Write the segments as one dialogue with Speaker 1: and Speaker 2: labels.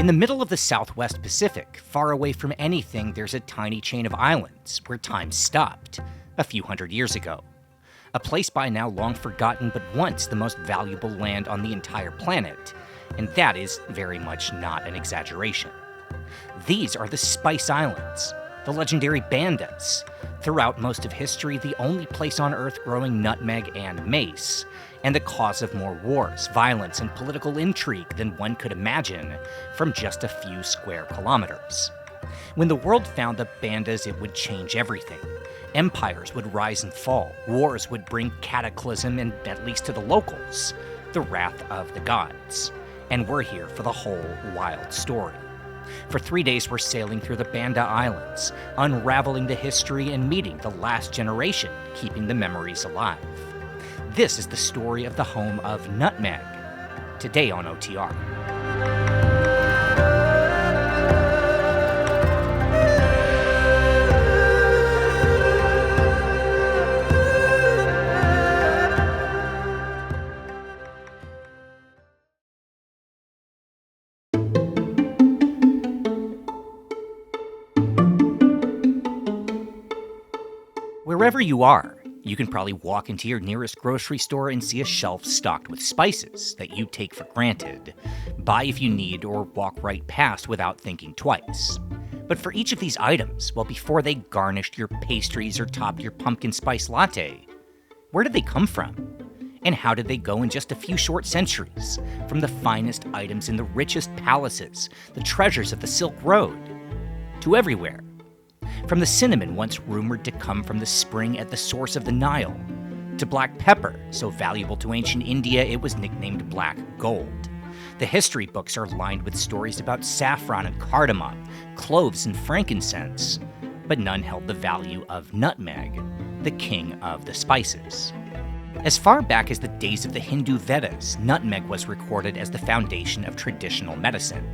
Speaker 1: In the middle of the Southwest Pacific, far away from anything, there's a tiny chain of islands where time stopped a few hundred years ago. A place by now long forgotten, but once the most valuable land on the entire planet. And that is very much not an exaggeration. These are the Spice Islands, the legendary Bandas. Throughout most of history, the only place on Earth growing nutmeg and mace, and the cause of more wars, violence, and political intrigue than one could imagine from just a few square kilometers. When the world found the Bandas, it would change everything. Empires would rise and fall, wars would bring cataclysm, and at least to the locals, the wrath of the gods. And we're here for the whole wild story. For 3 days, we're sailing through the Banda Islands, unraveling the history and meeting the last generation, keeping the memories alive. This is the story of the home of nutmeg, today on OTR. Wherever you are, you can probably walk into your nearest grocery store and see a shelf stocked with spices that you take for granted, buy if you need, or walk right past without thinking twice. But for each of these items, well, before they garnished your pastries or topped your pumpkin spice latte, where did they come from? And how did they go in just a few short centuries, from the finest items in the richest palaces, the treasures of the Silk Road, to everywhere? From the cinnamon once rumored to come from the spring at the source of the Nile, to black pepper, so valuable to ancient India it was nicknamed black gold. The history books are lined with stories about saffron and cardamom, cloves and frankincense, but none held the value of nutmeg, the king of the spices. As far back as the days of the Hindu Vedas, nutmeg was recorded as the foundation of traditional medicine,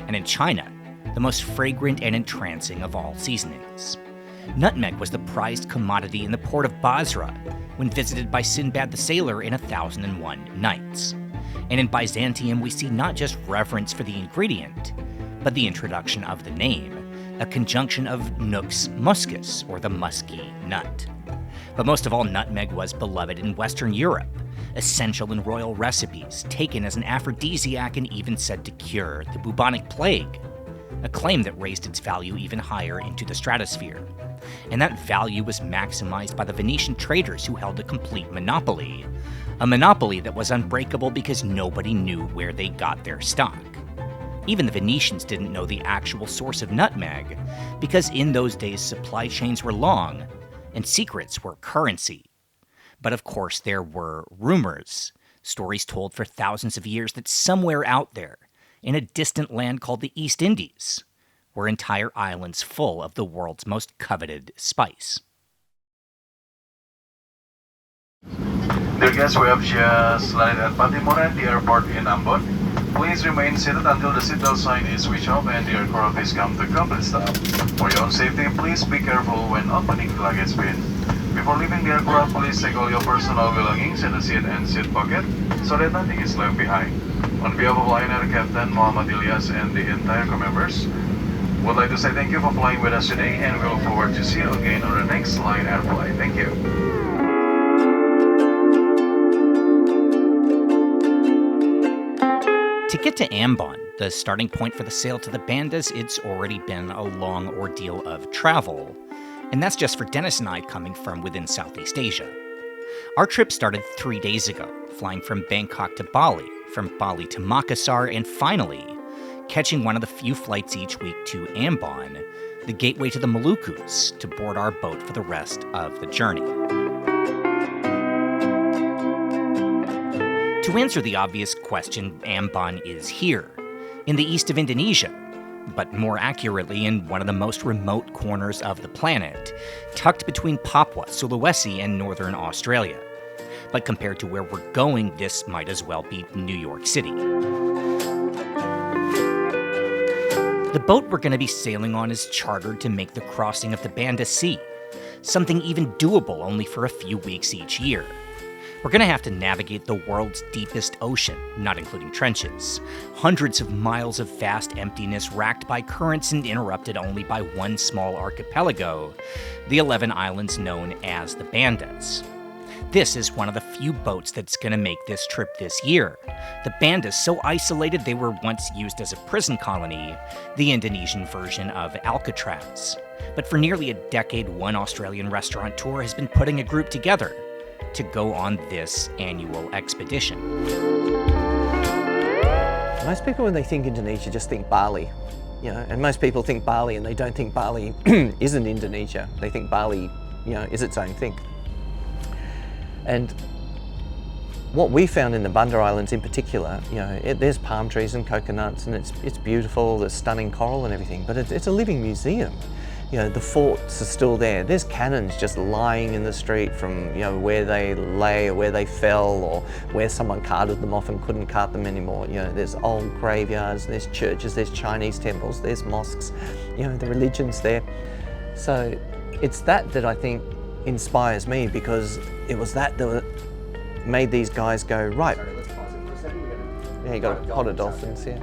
Speaker 1: and in China, the most fragrant and entrancing of all seasonings. Nutmeg was the prized commodity in the port of Basra when visited by Sinbad the Sailor in 1001 Nights. And in Byzantium, we see not just reverence for the ingredient, but the introduction of the name, a conjunction of nux muscus, or the musky nut. But most of all, nutmeg was beloved in Western Europe, essential in royal recipes, taken as an aphrodisiac and even said to cure the bubonic plague, a claim that raised its value even higher into the stratosphere. And that value was maximized by the Venetian traders who held a complete monopoly, a monopoly that was unbreakable because nobody knew where they got their stock. Even the Venetians didn't know the actual source of nutmeg, because in those days supply chains were long, and secrets were currency. But of course there were rumors, stories told for thousands of years that somewhere out there, in a distant land called the East Indies, were entire islands full of the world's most coveted spice.
Speaker 2: Dear guests, we have just landed at Patimoran, the airport in Ambon. Please remain seated until the seatbelt sign is switched off and the aircraft is come to complete stop. For your own safety, please be careful when opening the luggage bin. Before leaving the aircraft, please take all your personal belongings in the seat and seat pocket so that nothing is left behind. On behalf of Lion Air Captain Muhammad Ilyas and the entire crew members, would like to say thank you for flying with us today, and we look forward to see you again on the next Lion Air flight. Thank you.
Speaker 1: To get to Ambon, the starting point for the sail to the Bandas, it's already been a long ordeal of travel, and that's just for Dennis and I coming from within Southeast Asia. Our trip started 3 days ago, flying from Bangkok to Bali, from Bali to Makassar, and finally, catching one of the few flights each week to Ambon, the gateway to the Moluccas, to board our boat for the rest of the journey. To answer the obvious question, Ambon is here, in the east of Indonesia, but more accurately in one of the most remote corners of the planet, tucked between Papua, Sulawesi, and northern Australia. But compared to where we're going, this might as well be New York City. The boat we're going to be sailing on is chartered to make the crossing of the Banda Sea, something even doable only for a few weeks each year. We're going to have to navigate the world's deepest ocean, not including trenches. Hundreds of miles of vast emptiness racked by currents and interrupted only by one small archipelago, the 11 islands known as the Bandas. This is one of the few boats that's going to make this trip this year. The Bandas, so isolated they were once used as a prison colony, the Indonesian version of Alcatraz. But for nearly a decade, one Australian restaurateur has been putting a group together to go on this annual expedition.
Speaker 3: Most people, when they think Indonesia, just think Bali. And most people think Bali and they don't think Bali isn't Indonesia. They think Bali, is its own thing. And what we found in the Banda Islands in particular, there's palm trees and coconuts and it's beautiful, there's stunning coral and everything, but it's a living museum. The forts are still there. There's cannons just lying in the street from where they lay or where they fell or where someone carted them off and couldn't cart them anymore. There's old graveyards, there's churches, there's Chinese temples, there's mosques, the religion's there. So it's that I think inspires me, because it was that made these guys go, right.
Speaker 4: Sorry, let's pause it for a second.
Speaker 3: Yeah, you got a pot of dolphins here.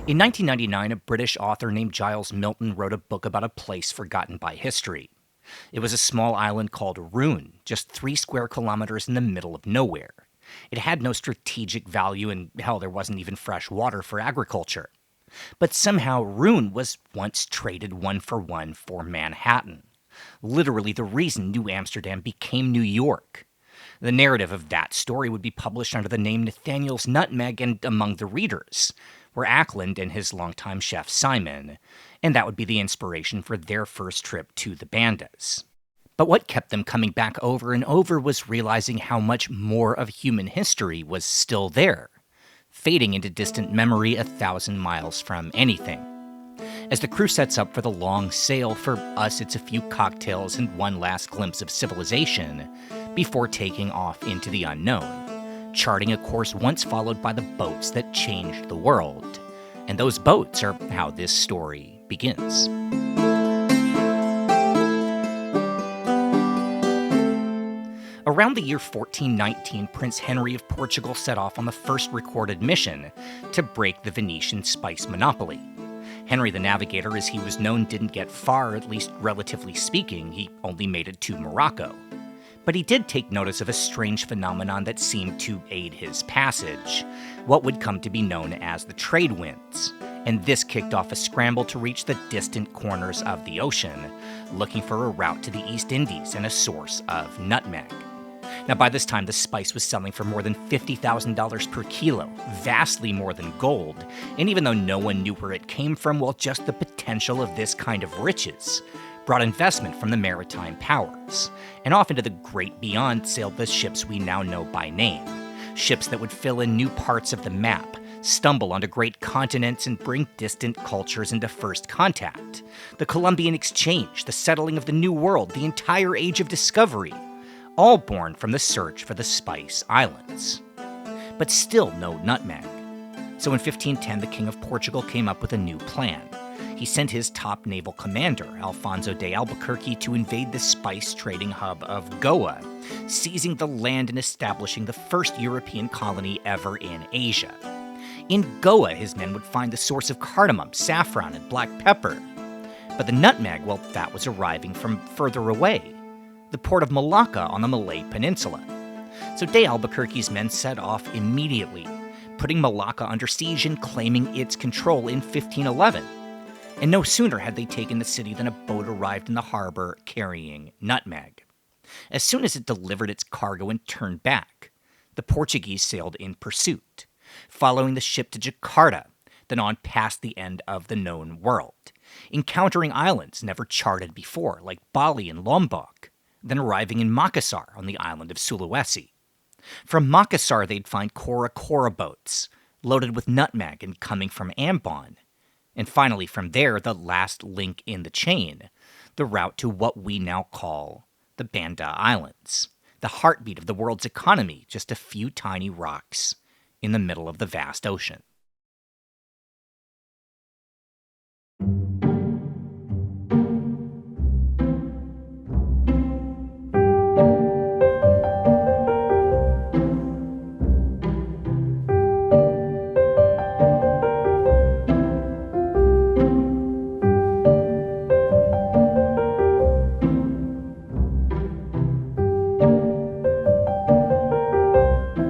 Speaker 1: In 1999, a British author named Giles Milton wrote a book about a place forgotten by history. It was a small island called Rhun, just 3 square kilometers in the middle of nowhere. It had no strategic value, and hell, there wasn't even fresh water for agriculture. But somehow Rhun was once traded 1-for-1 for Manhattan. Literally the reason New Amsterdam became New York. The narrative of that story would be published under the name Nathaniel's Nutmeg and Among the Readers, were Ackland and his longtime chef Simon, and that would be the inspiration for their first trip to the Bandas. But what kept them coming back over and over was realizing how much more of human history was still there, fading into distant memory 1,000 miles from anything. As the crew sets up for the long sail, for us it's a few cocktails and one last glimpse of civilization before taking off into the unknown, charting a course once followed by the boats that changed the world. And those boats are how this story begins. Around the year 1419, Prince Henry of Portugal set off on the first recorded mission to break the Venetian spice monopoly. Henry the Navigator, as he was known, didn't get far, at least relatively speaking. He only made it to Morocco. But he did take notice of a strange phenomenon that seemed to aid his passage, what would come to be known as the trade winds. And this kicked off a scramble to reach the distant corners of the ocean, looking for a route to the East Indies and a source of nutmeg. Now, by this time, the spice was selling for more than $50,000 per kilo, vastly more than gold, and even though no one knew where it came from, well, just the potential of this kind of riches brought investment from the maritime powers, and off into the great beyond sailed the ships we now know by name, ships that would fill in new parts of the map, stumble onto great continents, and bring distant cultures into first contact. The Columbian Exchange, the settling of the New World, the entire Age of Discovery, all born from the search for the Spice Islands. But still no nutmeg. So in 1510, the King of Portugal came up with a new plan. He sent his top naval commander, Alfonso de Albuquerque, to invade the spice trading hub of Goa, seizing the land and establishing the first European colony ever in Asia. In Goa, his men would find the source of cardamom, saffron, and black pepper. But the nutmeg, well, that was arriving from further away, the port of Malacca on the Malay Peninsula. So de Albuquerque's men set off immediately, putting Malacca under siege and claiming its control in 1511. And no sooner had they taken the city than a boat arrived in the harbor carrying nutmeg. As soon as it delivered its cargo and turned back, the Portuguese sailed in pursuit, following the ship to Jakarta, then on past the end of the known world, encountering islands never charted before, like Bali and Lombok, then arriving in Makassar on the island of Sulawesi. From Makassar, they'd find Kora Kora boats, loaded with nutmeg and coming from Ambon. And finally, from there, the last link in the chain, the route to what we now call the Banda Islands, the heartbeat of the world's economy, just a few tiny rocks in the middle of the vast ocean.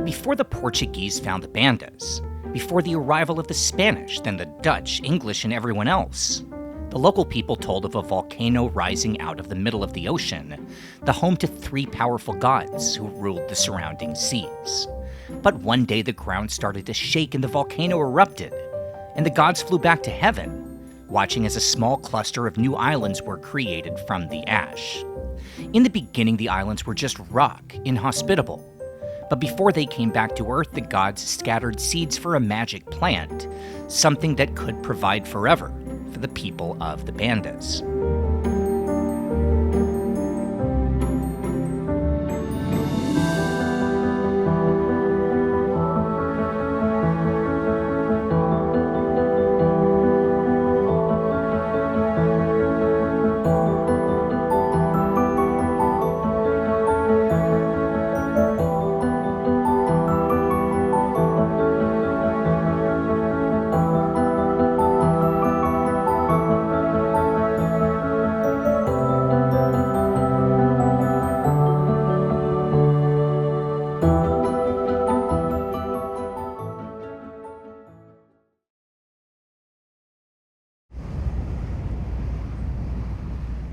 Speaker 1: Before the Portuguese found the Bandas, before the arrival of the Spanish, then the Dutch, English, and everyone else, the local people told of a volcano rising out of the middle of the ocean, the home to 3 powerful gods who ruled the surrounding seas. But one day the ground started to shake and the volcano erupted, and the gods flew back to heaven, watching as a small cluster of new islands were created from the ash. In the beginning, the islands were just rock, inhospitable. But before they came back to Earth, the gods scattered seeds for a magic plant, something that could provide forever for the people of the Bandas.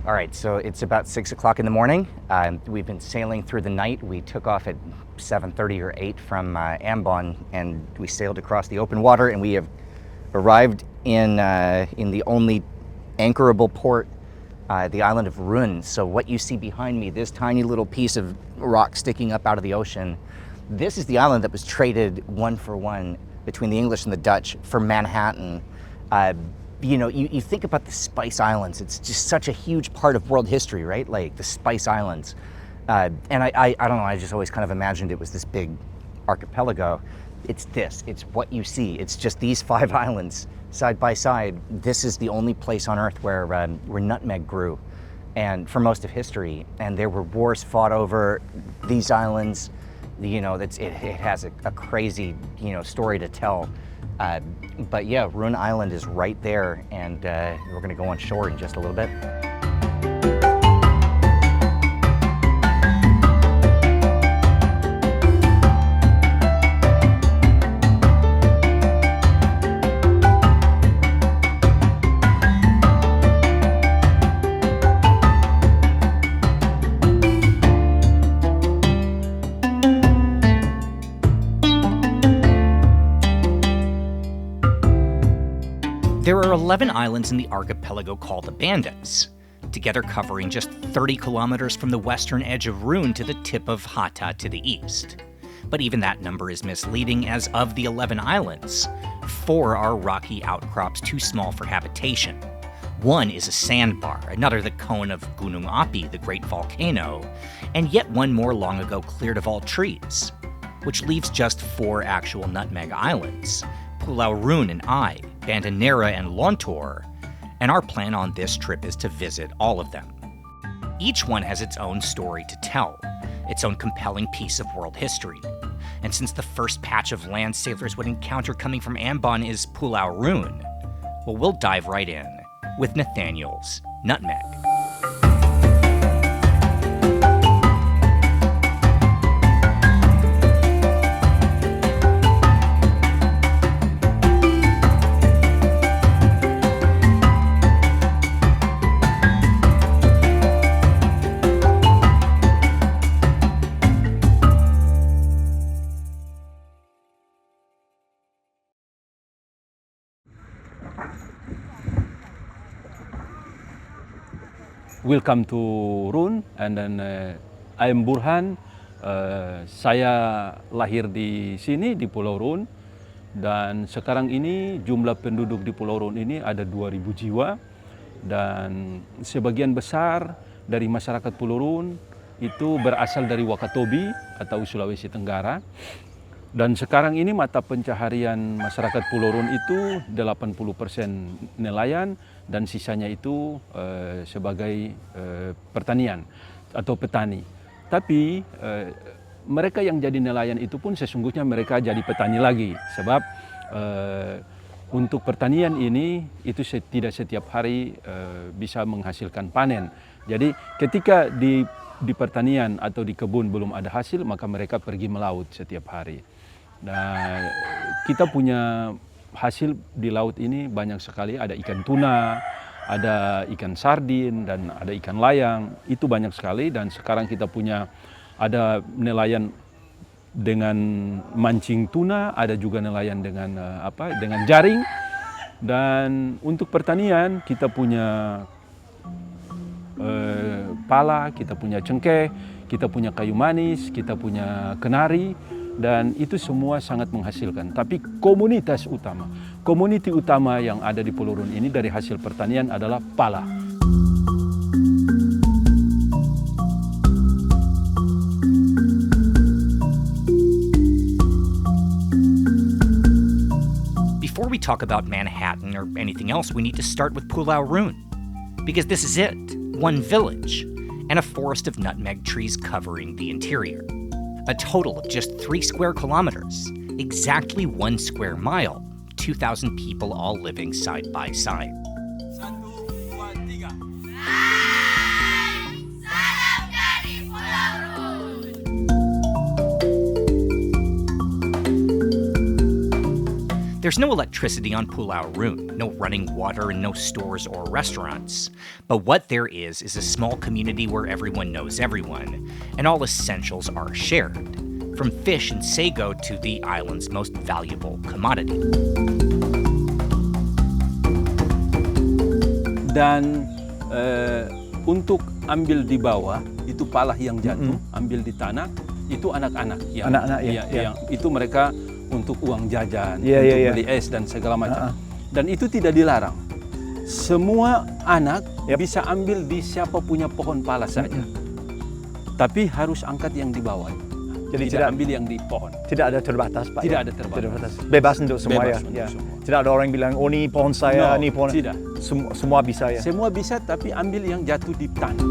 Speaker 1: All right, so it's about 6 o'clock in the morning. We've been sailing through the night. We took off at 7:30 or 8 from Ambon, and we sailed across the open water, and we have arrived in the only anchorable port, the island of Rhun. So what you see behind me, this tiny little piece of rock sticking up out of the ocean, this is the island that was traded 1-for-1 between the English and the Dutch for Manhattan. You know, you think about the Spice Islands, it's just such a huge part of world history, right? Like the Spice Islands. And I don't know, I just always kind of imagined it was this big archipelago. It's what you see. It's just these 5 islands side by side. This is the only place on Earth where nutmeg grew, and for most of history. And there were wars fought over these islands. You know, it has a crazy, story to tell. But yeah, Rhun Island is right there, and we're gonna go on shore in just a little bit. There are 11 islands in the archipelago called the Bandas, together covering just 30 kilometers from the western edge of Rhun to the tip of Hatta to the east. But even that number is misleading, as of the 11 islands, 4 are rocky outcrops too small for habitation. One is a sandbar, another the cone of Gunung Api, the great volcano, and yet one more long ago cleared of all trees, which leaves just 4 actual nutmeg islands: Pulau Rhun and Ai, Banda Neira and Lontor, and our plan on this trip is to visit all of them. Each one has its own story to tell, its own compelling piece of world history. And since the first patch of land sailors would encounter coming from Ambon is Pulau Rhun, well, we'll dive right in with Nathaniel's Nutmeg.
Speaker 5: Welcome to Rhun, and then I'm Burhan. Saya lahir di sini di Pulau Rhun, Dan sekarang ini jumlah penduduk di Pulau Rhun ini ada 2.000 jiwa. Dan sebagian besar dari masyarakat Pulau Rhun itu berasal dari Wakatobi atau Sulawesi Tenggara. Dan sekarang ini mata pencaharian masyarakat Pulau Rhun itu 80% nelayan dan sisanya itu sebagai pertanian atau petani. Tapi mereka yang jadi nelayan itu pun sesungguhnya mereka jadi petani lagi. Sebab untuk pertanian ini itu tidak setiap hari bisa menghasilkan panen. Jadi ketika di pertanian atau di kebun belum ada hasil, maka mereka pergi melaut setiap hari. Nah, kita punya hasil di laut ini banyak sekali, ada ikan tuna, ada ikan sardin, dan ada ikan layang, itu banyak sekali. Dan sekarang kita punya, ada nelayan dengan mancing tuna, ada juga nelayan dengan dengan jaring. Dan untuk pertanian kita punya pala, kita punya cengkeh, kita punya kayu manis, kita punya kenari. Dan itu semua sangat menghasilkan. Tapi komuniti utama yang ada di Pulau Rhun ini dari hasil pertanian adalah pala.
Speaker 1: Before we talk about Manhattan or anything else, we need to start with Pulau Rhun. Because this is it, one village, and a forest of nutmeg trees covering the interior. A total of just 3 square kilometers, exactly 1 square mile, 2,000 people all living side by side. There's no electricity on Pulau Rhun, no running water and no stores or restaurants. But what there is a small community where everyone knows everyone, and all essentials are shared, from fish and sago to the island's most valuable commodity.
Speaker 5: Dan untuk ambil di bawah, itu pala yang jatuh, ambil di tanah, itu anak-anak. Yang itu mereka untuk uang jajan, untuk beli es dan segala macam. Dan itu tidak dilarang. Semua anak bisa ambil di siapa punya pohon pala saja. Tapi harus angkat yang di bawah. Jadi tidak ambil yang di pohon.
Speaker 4: Tidak ada terbatas, Pak.
Speaker 5: Tidak ada terbatas.
Speaker 4: Bebas untuk semua.
Speaker 5: Bebas untuk semua.
Speaker 4: Tidak ada orang bilang, oh ini pohon saya, ini pohon.
Speaker 5: Tidak.
Speaker 4: Semua bisa ya.
Speaker 5: Semua bisa, tapi ambil yang jatuh di tanah.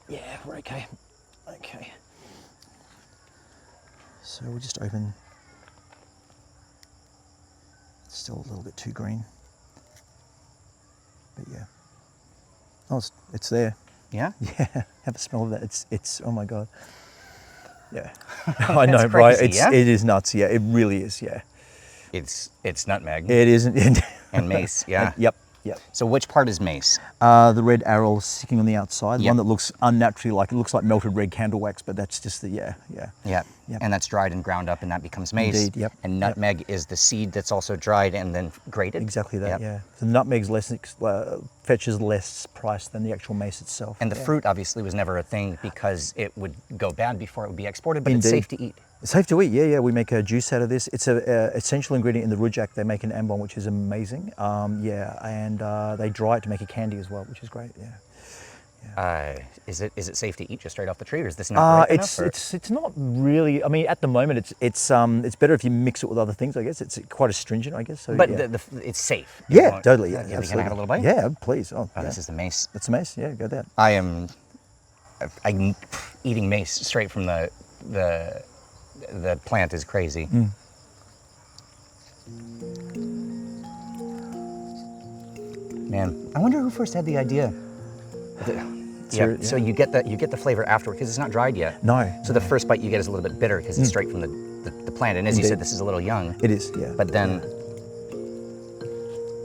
Speaker 3: Yeah, we're okay. Okay. So we'll just open. It's still a little bit too green. But yeah. Oh, it's there.
Speaker 1: Yeah?
Speaker 3: Yeah. Have a smell of that. It's oh my God. Yeah. I know,
Speaker 1: That's
Speaker 3: right?
Speaker 1: crazy, yeah?
Speaker 3: It is nuts. Yeah, it really is. Yeah.
Speaker 1: It's nutmeg
Speaker 3: It isn't.
Speaker 1: and mace, yeah.
Speaker 3: Yep.
Speaker 1: So which part is mace?
Speaker 3: The red arrow sticking on the outside, the
Speaker 1: Yep.
Speaker 3: one that looks unnaturally like, it looks like melted red candle wax, but that's just the, yeah.
Speaker 1: Yeah.
Speaker 3: Yep.
Speaker 1: And that's dried and ground up and that becomes mace.
Speaker 3: Indeed, yep.
Speaker 1: And nutmeg is the seed that's also dried and then grated?
Speaker 3: Exactly that,
Speaker 1: Yep.
Speaker 3: yeah. The nutmeg's fetches less price than the actual mace itself.
Speaker 1: And the
Speaker 3: yeah.
Speaker 1: fruit obviously was never a thing because it would go bad before it would be exported, but it's
Speaker 3: Indeed.
Speaker 1: safe to eat.
Speaker 3: It's safe to eat, yeah. We make a juice out of this. It's an essential ingredient in the rujak. They make an ambon, which is amazing. And they dry it to make a candy as well, which is great, yeah.
Speaker 1: Is it safe to eat just straight off the tree, or is this not ripe enough?
Speaker 3: It's not really. I mean, at the moment, it's better if you mix it with other things. I guess it's quite astringent. I guess. So,
Speaker 1: But
Speaker 3: yeah.
Speaker 1: it's safe.
Speaker 3: Yeah, totally. Yeah,
Speaker 1: Can I
Speaker 3: absolutely.
Speaker 1: have a little bite?
Speaker 3: Yeah, please. Oh,
Speaker 1: Oh,
Speaker 3: yeah.
Speaker 1: this is the mace.
Speaker 3: That's a mace. Yeah, go that.
Speaker 1: I'm eating mace straight from the plant is crazy. Man, I wonder who first had the idea.
Speaker 3: Yeah.
Speaker 1: So you get the flavor afterward because it's not dried yet.
Speaker 3: No.
Speaker 1: So the first bite you get is a little bit bitter because it's straight from the plant. And as you
Speaker 3: Indeed.
Speaker 1: said, this is a little young.
Speaker 3: It is. Yeah.
Speaker 1: But then,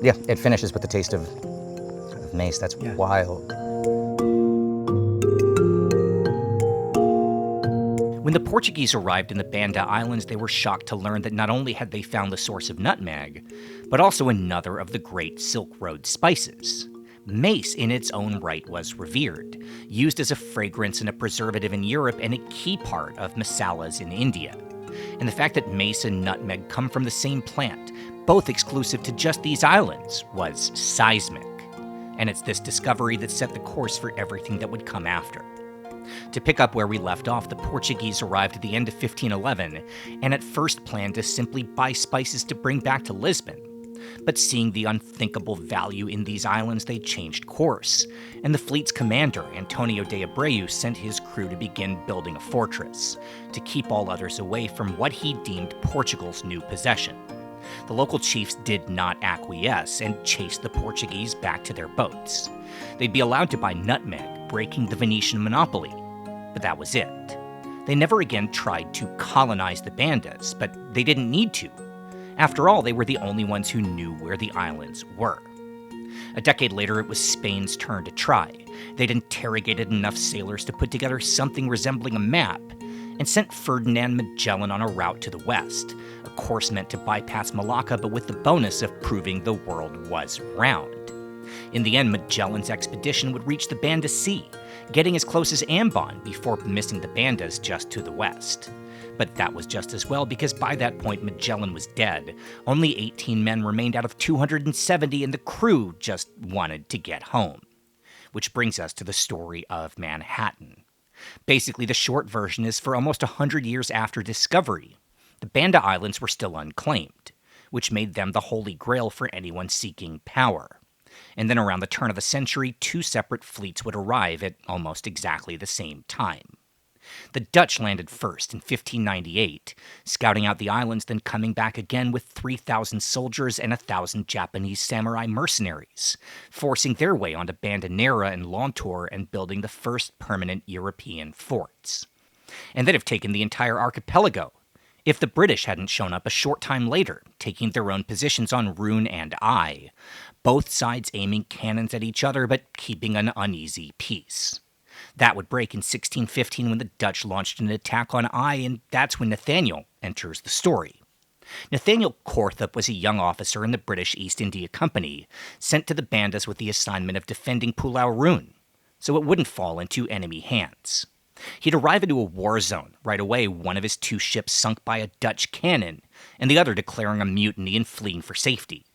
Speaker 1: yeah, it finishes with the taste of mace. That's wild. When the Portuguese arrived in the Banda Islands, they were shocked to learn that not only had they found the source of nutmeg, but also another of the great Silk Road spices. Mace, in its own right, was revered, used as a fragrance and a preservative in Europe and a key part of masalas in India. And the fact that mace and nutmeg come from the same plant, both exclusive to just these islands, was seismic. And it's this discovery that set the course for everything that would come after. To pick up where we left off, the Portuguese arrived at the end of 1511 and at first planned to simply buy spices to bring back to Lisbon. But seeing the unthinkable value in these islands, they changed course, and the fleet's commander, Antonio de Abreu, sent his crew to begin building a fortress, to keep all others away from what he deemed Portugal's new possession. The local chiefs did not acquiesce and chased the Portuguese back to their boats. They'd be allowed to buy nutmeg, breaking the Venetian monopoly, but that was it. They never again tried to colonize the Bandas, but they didn't need to. After all, they were the only ones who knew where the islands were. A decade later, it was Spain's turn to try. They'd interrogated enough sailors to put together something resembling a map, and sent Ferdinand Magellan on a route to the west, a course meant to bypass Malacca, but with the bonus of proving the world was round. In the end, Magellan's expedition would reach the Banda Sea, getting as close as Ambon before missing the Bandas just to the west. But that was just as well, because by that point Magellan was dead. Only 18 men remained out of 270, and the crew just wanted to get home. Which brings us to the story of Manhattan. Basically, the short version is for almost 100 years after discovery, the Banda Islands were still unclaimed, which made them the holy grail for anyone seeking power. And then around the turn of the century, two separate fleets would arrive at almost exactly the same time. The Dutch landed first in 1598, scouting out the islands, then coming back again with 3,000 soldiers and 1,000 Japanese samurai mercenaries, forcing their way onto Banda Neira and Lontor and building the first permanent European forts. And they'd have taken the entire archipelago, if the British hadn't shown up a short time later, taking their own positions on Rhun and Ai, both sides aiming cannons at each other but keeping an uneasy peace. That would break in 1615 when the Dutch launched an attack on Ai, and that's when Nathaniel enters the story. Nathaniel Corthup was a young officer in the British East India Company, sent to the Bandas with the assignment of defending Pulau Rhun, so it wouldn't fall into enemy hands. He'd arrive into a war zone. Right away, one of his two ships sunk by a Dutch cannon, and the other declaring a mutiny and fleeing for safety.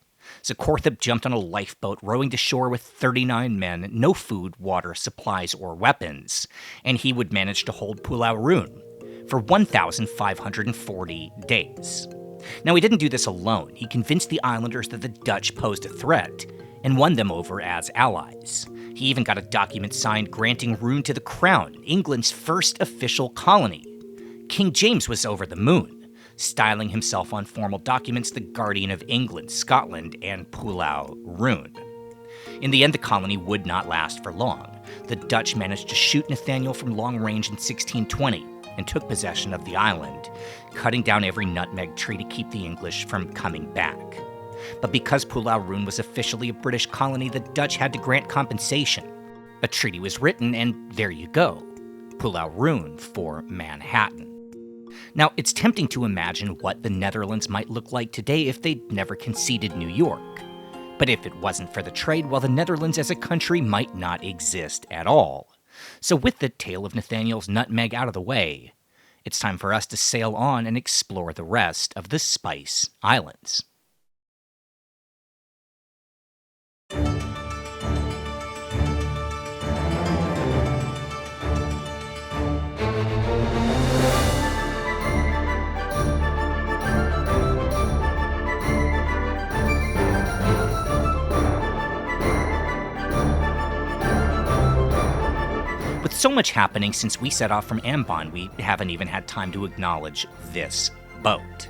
Speaker 1: So Corthup jumped on a lifeboat, rowing to shore with 39 men, no food, water, supplies, or weapons, and he would manage to hold Pulau Rhun for 1,540 days. Now, he didn't do this alone. He convinced the islanders that the Dutch posed a threat, and won them over as allies. He even got a document signed granting Rhun to the Crown, England's first official colony. King James was over the moon, styling himself on formal documents the Guardian of England, Scotland, and Pulau Rhun. In the end, the colony would not last for long. The Dutch managed to shoot Nathaniel from long range in 1620 and took possession of the island, cutting down every nutmeg tree to keep the English from coming back. But because Pulau Rhun was officially a British colony, the Dutch had to grant compensation. A treaty was written, and there you go, Pulau Rhun for Manhattan. Now, it's tempting to imagine what the Netherlands might look like today if they'd never conceded New York. But if it wasn't for the trade, well, the Netherlands as a country might not exist at all. So with the tale of Nathaniel's nutmeg out of the way, it's time for us to sail on and explore the rest of the Spice Islands. With so much happening since we set off from Ambon, we haven't even had time to acknowledge this boat.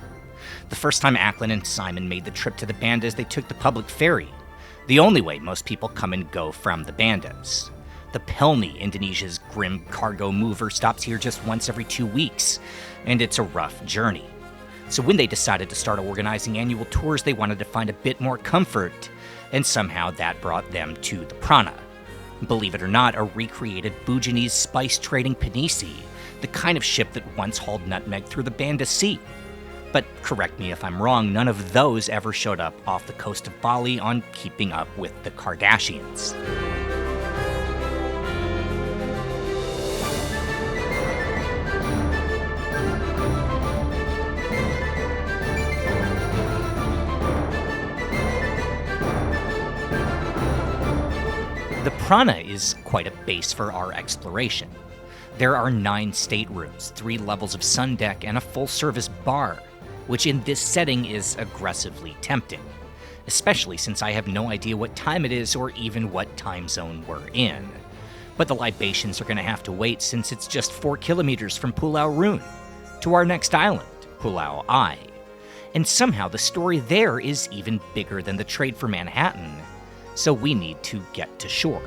Speaker 1: The first time Acklin and Simon made the trip to the Bandas, they took the public ferry, the only way most people come and go from the Bandas. The Pelni, Indonesia's grim cargo mover, stops here just once every 2 weeks, and it's a rough journey. So when they decided to start organizing annual tours, they wanted to find a bit more comfort, and somehow that brought them to the Prana. Believe it or not, a recreated Buginese spice trading pinisi, the kind of ship that once hauled nutmeg through the Banda Sea. But correct me if I'm wrong, none of those ever showed up off the coast of Bali on Keeping Up with the Kardashians. The Prana is quite a base for our exploration. There are 9 staterooms, 3 levels of sun deck, and a full-service bar, which in this setting is aggressively tempting, especially since I have no idea what time it is or even what time zone we're in. But the libations are going to have to wait since it's just 4 kilometers from Pulau Rhun to our next island, Pulau Ai. And somehow the story there is even bigger than the trade for Manhattan, so we need to get to shore.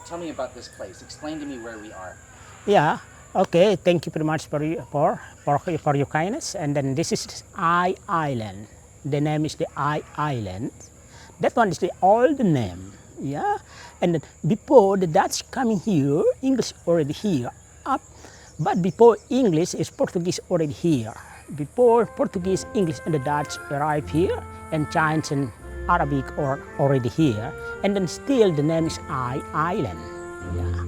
Speaker 1: Tell me about this place. Explain to me where we are.
Speaker 6: Yeah. Okay. Thank you very much for your kindness. And then this is Ai Island. The name is the Ai Island. That one is the old name. Yeah. And then before the Dutch coming here, English already here up. But before English is Portuguese already here. Before Portuguese, English, and the Dutch arrive here, and Chinese and Arabic are already here, and then still the name is Ai Island. Yeah.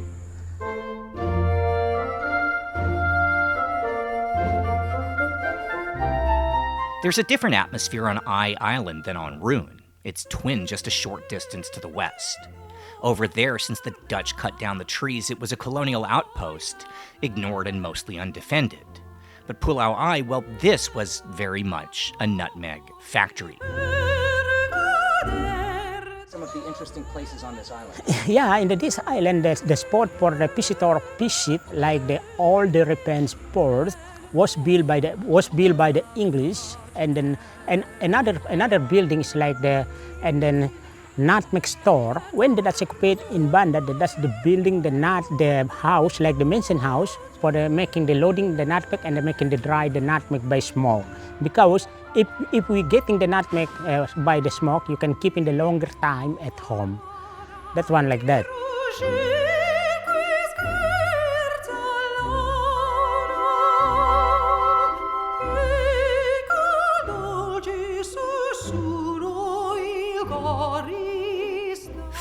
Speaker 1: There's a different atmosphere on Ai Island than on Rhun. It's twin just a short distance to the west. Over there, since the Dutch cut down the trees, it was a colonial outpost, ignored and mostly undefended. But Pulau Ai, well, this was very much a nutmeg factory. Some of the interesting places on this island.
Speaker 6: Yeah, in this island, the spot for the visitor fish ship, like the old European port, was built by the English, and then another buildings like the nutmeg store. When the Dutch occupied in Banda, that's the building, the house, like the mansion house, for the making the loading the nutmeg and the making the dry the nutmeg by smoke. Because if we getting the nutmeg by the smoke, you can keep in the longer time at home. That's one like that.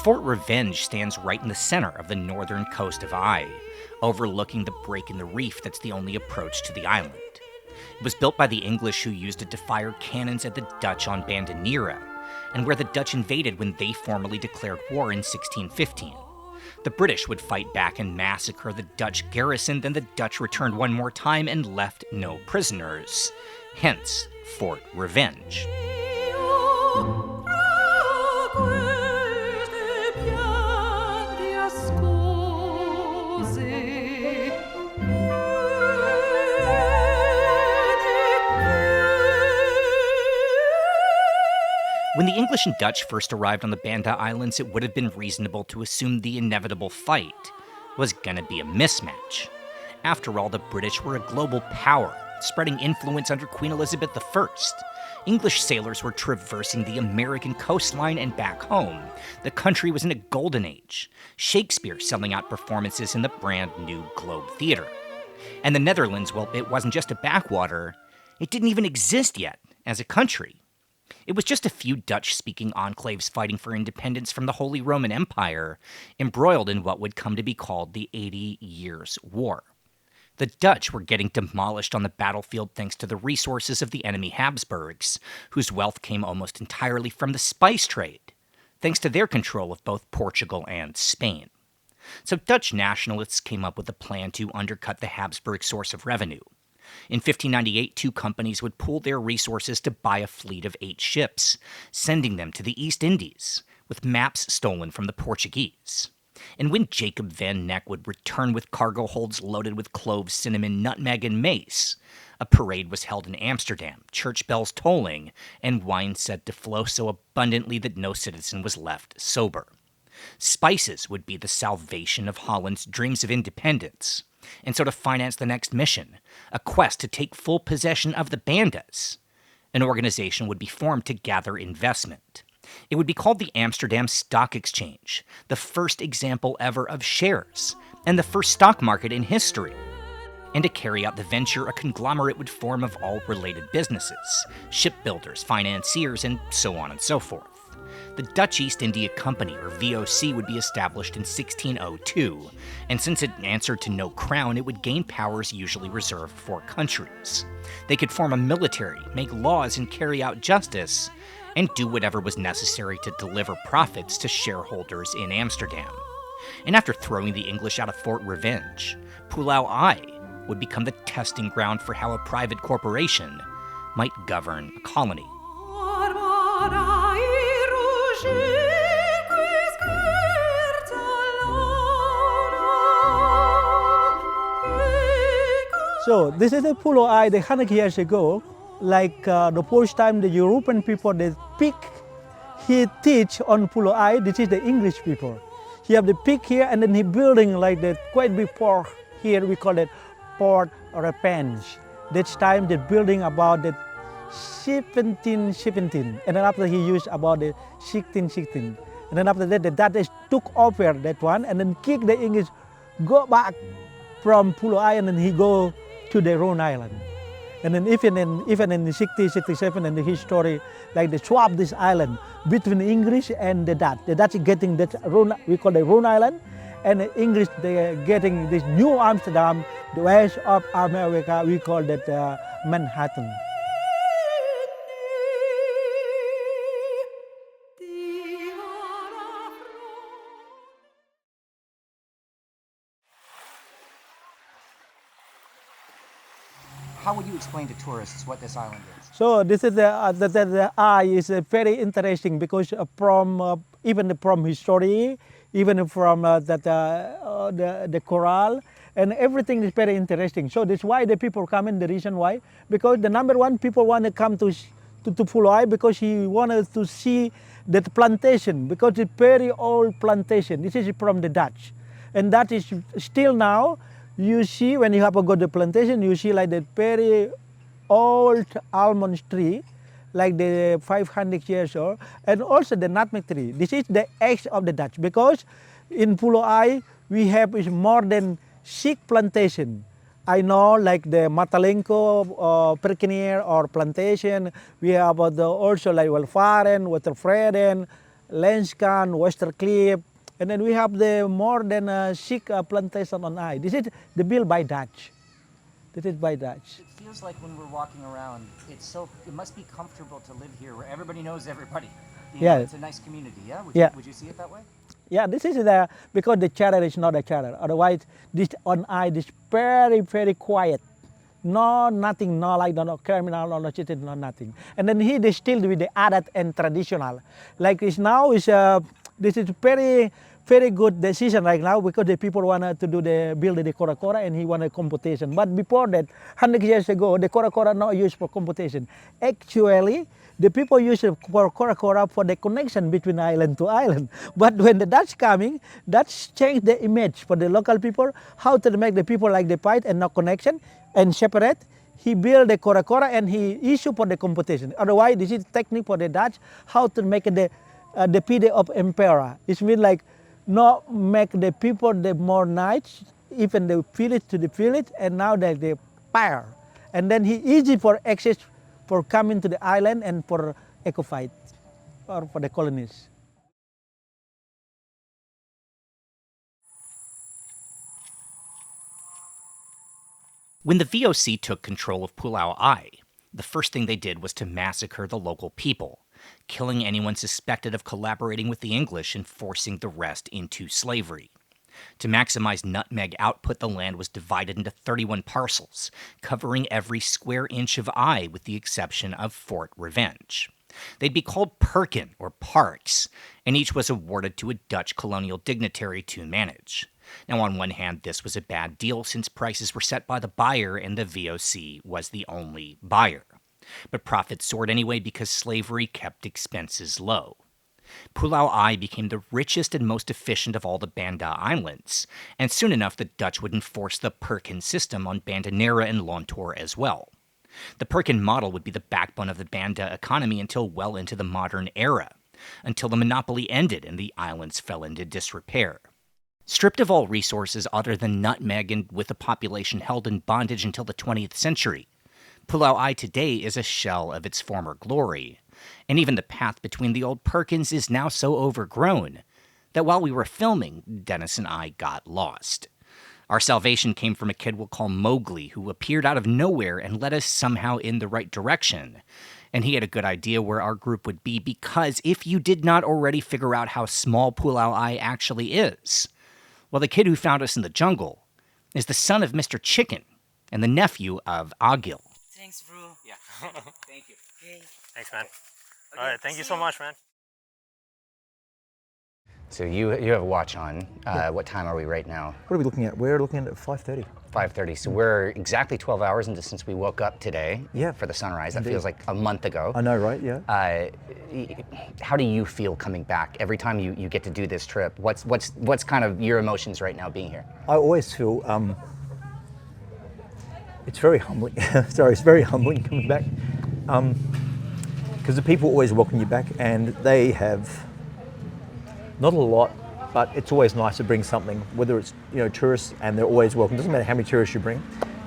Speaker 1: Fort Revenge stands right in the center of the northern coast of Ai, overlooking the break in the reef that's the only approach to the island. It was built by the English, who used it to fire cannons at the Dutch on Banda Neira, and where the Dutch invaded when they formally declared war in 1615. The British would fight back and massacre the Dutch garrison, then the Dutch returned one more time and left no prisoners. Hence, Fort Revenge. When the English and Dutch first arrived on the Banda Islands, it would have been reasonable to assume the inevitable fight was gonna be a mismatch. After all, the British were a global power, spreading influence under Queen Elizabeth I. English sailors were traversing the American coastline and back home. The country was in a golden age, Shakespeare selling out performances in the brand new Globe Theatre. And the Netherlands, well, it wasn't just a backwater, it didn't even exist yet as a country. It was just a few Dutch-speaking enclaves fighting for independence from the Holy Roman Empire, embroiled in what would come to be called the 80 Years' War. The Dutch were getting demolished on the battlefield thanks to the resources of the enemy Habsburgs, whose wealth came almost entirely from the spice trade, thanks to their control of both Portugal and Spain. So Dutch nationalists came up with a plan to undercut the Habsburg source of revenue. In 1598, 2 companies would pool their resources to buy a fleet of 8 ships, sending them to the East Indies, with maps stolen from the Portuguese. And when Jacob Van Neck would return with cargo holds loaded with cloves, cinnamon, nutmeg, and mace, a parade was held in Amsterdam, church bells tolling, and wine said to flow so abundantly that no citizen was left sober. Spices would be the salvation of Holland's dreams of independence. And so to finance the next mission, a quest to take full possession of the Bandas, an organization would be formed to gather investment. It would be called the Amsterdam Stock Exchange, the first example ever of shares, and the first stock market in history. And to carry out the venture, a conglomerate would form of all related businesses, shipbuilders, financiers, and so on and so forth. The Dutch East India Company, or VOC, would be established in 1602, and since it answered to no crown, it would gain powers usually reserved for countries. They could form a military, make laws, and carry out justice, and do whatever was necessary to deliver profits to shareholders in Amsterdam. And after throwing the English out of Fort Revenge, Pulau Ai would become the testing ground for how a private corporation might govern a colony.
Speaker 7: So this is the Pulau Ai, 100 years ago. Like the first time the European people they pick, he teach on Pulau Ai. This is the English people. He have the pick here, and then he building like the quite big port here. We call it Port Repenge. That time the building about the 1717, and then after he used about the 1616, and then after that the Dutch took over that one, and then kick the English go back from Pulau Ai, and then he go to the Rhun Island. And then even in the 1667 and the history, like they swap this island between the English and the Dutch. The Dutch getting that Rhun, we call the Rhun Island, and the English they are getting this New Amsterdam, the west of America. We call that Manhattan.
Speaker 1: How would you explain to tourists what this island is?
Speaker 7: So this is the Ai is very interesting because even from history, even from the coral, and everything is very interesting. So that's why the people come in. The reason why, because the number one, people want to come to Pulau Ai because he wanted to see that plantation, because it's very old plantation. This is from the Dutch, and that is still now. You see, when you have a go to plantation, you see like the very old almond tree, like the 500 years old, and also the nutmeg tree. This is the age of the Dutch, because in Pulau Ai we have is more than 6 plantation. I know like the Matalenko, Perkenier or plantation. We have also like Welvaren, Watervreden, Lenskan, Westerkliep. And then we have the more than 6 plantation on Ai. This is the built by Dutch. This is by Dutch.
Speaker 1: It feels like when we're walking around, it must be comfortable to live here where everybody knows everybody.
Speaker 7: Yeah.
Speaker 1: It's a nice community, yeah? Would you see it that way?
Speaker 7: Yeah, this is because the charter is not a charter. Otherwise, this on Ai is very, very quiet. No, nothing, no like no criminal, no cheating, no nothing. And then here they still with the adat and traditional. Like this now is this is very, very good decision right now because the people want to build the Kora and he want a computation. But before that, 100 years ago, the Kora not used for computation. Actually, the people use it for Kora for the connection between island to island. But when the Dutch coming, Dutch changed the image for the local people, how to make the people like the fight and no connection and separate. He built the Kora and he issue for the computation. Otherwise, this is technique for the Dutch, how to make the PD of emperor. It means like not make the people the more nice, even the village to the village, and now they fire. And then he easy for access for coming to the island and for eco fight or for the colonies.
Speaker 1: When the VOC took control of Pulau Ai, the first thing they did was to massacre the local people, killing anyone suspected of collaborating with the English and forcing the rest into slavery. To maximize nutmeg output, the land was divided into 31 parcels, covering every square inch of Ai with the exception of Fort Revenge. They'd be called Perken or parks, and each was awarded to a Dutch colonial dignitary to manage. Now, on one hand, this was a bad deal since prices were set by the buyer and the VOC was the only buyer. But profits soared anyway because slavery kept expenses low. Pulau Ai became the richest and most efficient of all the Banda Islands, and soon enough the Dutch would enforce the Perkens system on Banda Neira and Lontor as well. The Perken model would be the backbone of the Banda economy until well into the modern era, until the monopoly ended and the islands fell into disrepair. Stripped of all resources other than nutmeg and with a population held in bondage until the 20th century, Pulau Ai today is a shell of its former glory, and even the path between the old Perkens is now so overgrown that while we were filming, Dennis and I got lost. Our salvation came from a kid we'll call Mowgli, who appeared out of nowhere and led us somehow in the right direction. And he had a good idea where our group would be because if you did not already figure out how small Pulau Ai actually is, well, the kid who found us in the jungle is the son of Mr. Chicken and the nephew of Agil.
Speaker 8: Thanks, bro.
Speaker 1: Yeah. Thank you.
Speaker 8: Okay.
Speaker 9: Thanks, man. All right, thank you so much, man.
Speaker 10: So you have a watch on. What time are we right now?
Speaker 4: What are we looking at? We're looking at 5:30.
Speaker 10: 5:30. So we're exactly 12 hours into since we woke up today
Speaker 4: Yeah,
Speaker 10: for the sunrise. That
Speaker 4: indeed.
Speaker 10: feels like a month ago.
Speaker 4: I know, right? Yeah.
Speaker 10: How do you feel coming back every time you get to do this trip? What's kind of your emotions right now being here?
Speaker 4: I always feel it's very humbling. Sorry, it's very humbling coming back because the people always welcome you back, and they have not a lot, but it's always nice to bring something. Whether it's tourists, and they're always welcome. Doesn't matter how many tourists you bring,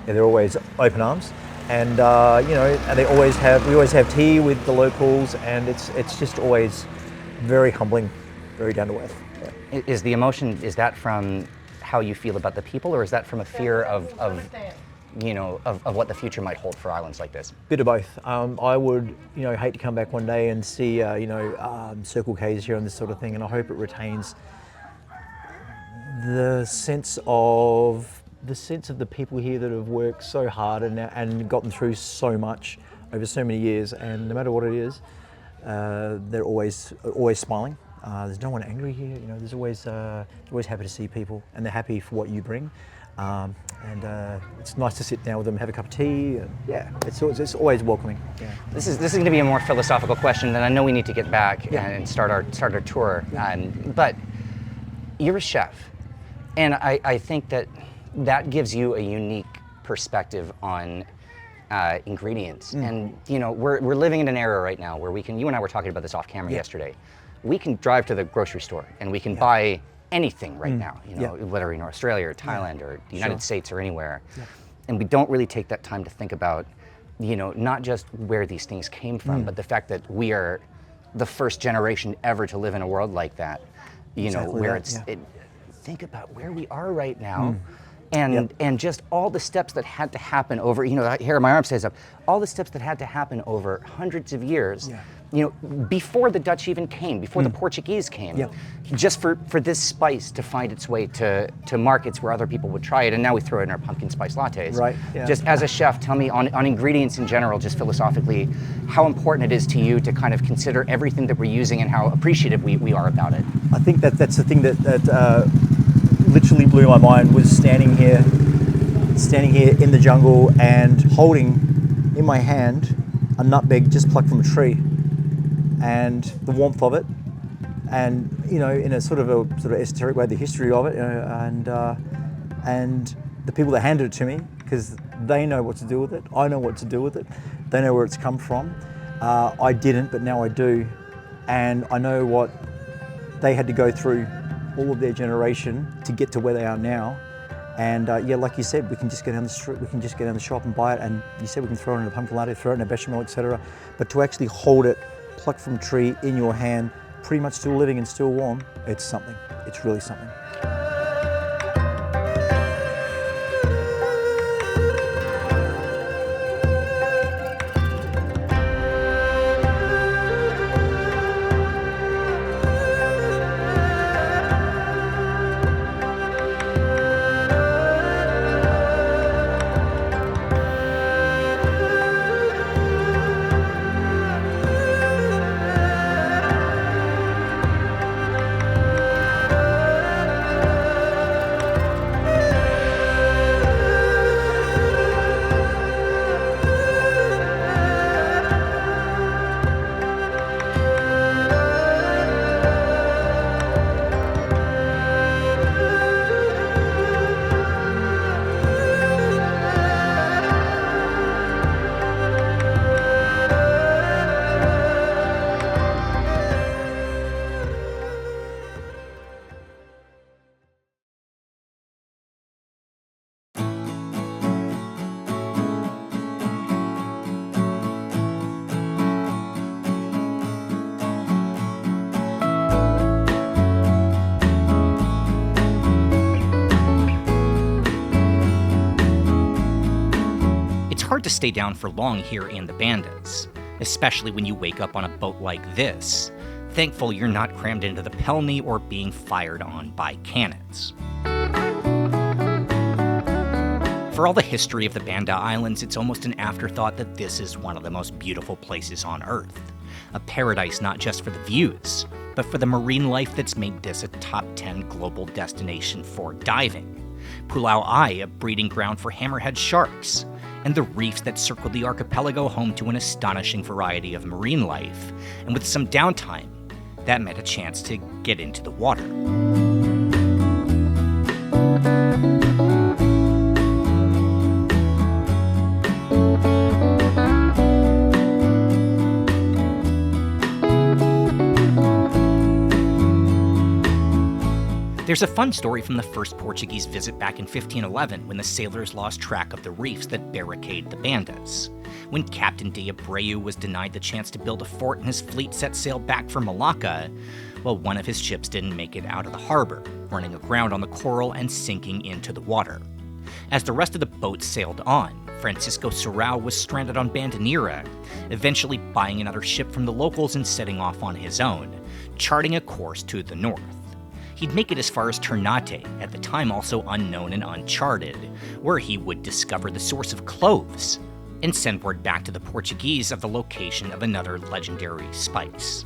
Speaker 4: they're always open arms, and and we always have tea with the locals, and it's just always very humbling, very down to earth. Yeah.
Speaker 10: Is the emotion, is that from how you feel about the people, or is that from a fear of what the future might hold for islands like this?
Speaker 4: Bit of both. I would, hate to come back one day and see, Circle K's here and this sort of thing, and I hope it retains the sense of the people here that have worked so hard and gotten through so much over so many years, and no matter what it is, they're always smiling. There's no one angry here. There's always happy to see people, and they're happy for what you bring. And it's nice to sit down with them, have a cup of tea. And yeah, it's always welcoming. Yeah.
Speaker 10: This is going to be a more philosophical question, and I know we need to get back and start our tour. But you're a chef, and I think that gives you a unique perspective on ingredients. And we're living in an era right now where we can. You and I were talking about this off camera yesterday. We can drive to the grocery store and we can buy anything right now, whether in Australia or Thailand or the United States or anywhere. And we don't really take that time to think about, not just where these things came from, but the fact that we are the first generation ever to live in a world like that, where think about where we are right now. And just all the steps that had to happen over, here my arm stays up, all the steps that had to happen over hundreds of years, before the Dutch even came, before the Portuguese came, just for this spice to find its way to markets where other people would try it, and now we throw it in our pumpkin spice lattes.
Speaker 4: Right. Yeah.
Speaker 10: Just as a chef, tell me on ingredients in general, just philosophically, how important it is to you to kind of consider everything that we're using and how appreciative we are about it.
Speaker 4: I think that's the thing that literally blew my mind, was standing here in the jungle and holding in my hand a nutmeg just plucked from a tree, and the warmth of it, and in a sort of esoteric way, the history of it, and the people that handed it to me, because they know what to do with it. I know what to do with it. They know where it's come from. I didn't, but now I do, and I know what they had to go through, all of their generation, to get to where they are now. And like you said, we can just go down the street, we can just go down the shop and buy it, and you said we can throw it in a pumpkin latte, throw it in a bechamel, etc. But to actually hold it, plucked from a tree, in your hand, pretty much still living and still warm, it's something. It's really something.
Speaker 1: to stay down for long here in the Bandas, especially when you wake up on a boat like this. Thankful you're not crammed into the Pelny or being fired on by cannons. For all the history of the Banda Islands, it's almost an afterthought that this is one of the most beautiful places on Earth. A paradise not just for the views, but for the marine life that's made this a top 10 global destination for diving. Pulau Ai, a breeding ground for hammerhead sharks, and the reefs that circle the archipelago, home to an astonishing variety of marine life. And with some downtime, that meant a chance to get into the water. There's a fun story from the first Portuguese visit back in 1511 when the sailors lost track of the reefs that barricade the Bandas. When Captain de Abreu was denied the chance to build a fort and his fleet set sail back for Malacca, well, one of his ships didn't make it out of the harbor, running aground on the coral and sinking into the water. As the rest of the boats sailed on, Francisco Serrao was stranded on Banda Neira, eventually buying another ship from the locals and setting off on his own, charting a course to the north. He'd make it as far as Ternate, at the time also unknown and uncharted, where he would discover the source of cloves and send word back to the Portuguese of the location of another legendary spice.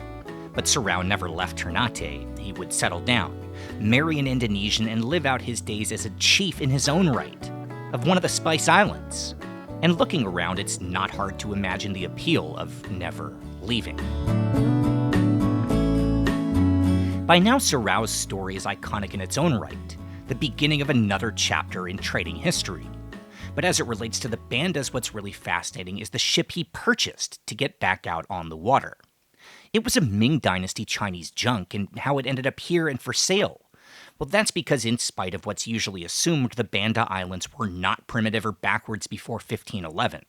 Speaker 1: But Serrao never left Ternate. He would settle down, marry an Indonesian, and live out his days as a chief in his own right of one of the Spice Islands. And looking around, it's not hard to imagine the appeal of never leaving. By now, Serrao's story is iconic in its own right, the beginning of another chapter in trading history. But as it relates to the Bandas, what's really fascinating is the ship he purchased to get back out on the water. It was a Ming Dynasty Chinese junk, and how it ended up here and for sale. Well, that's because in spite of what's usually assumed, the Banda Islands were not primitive or backwards before 1511.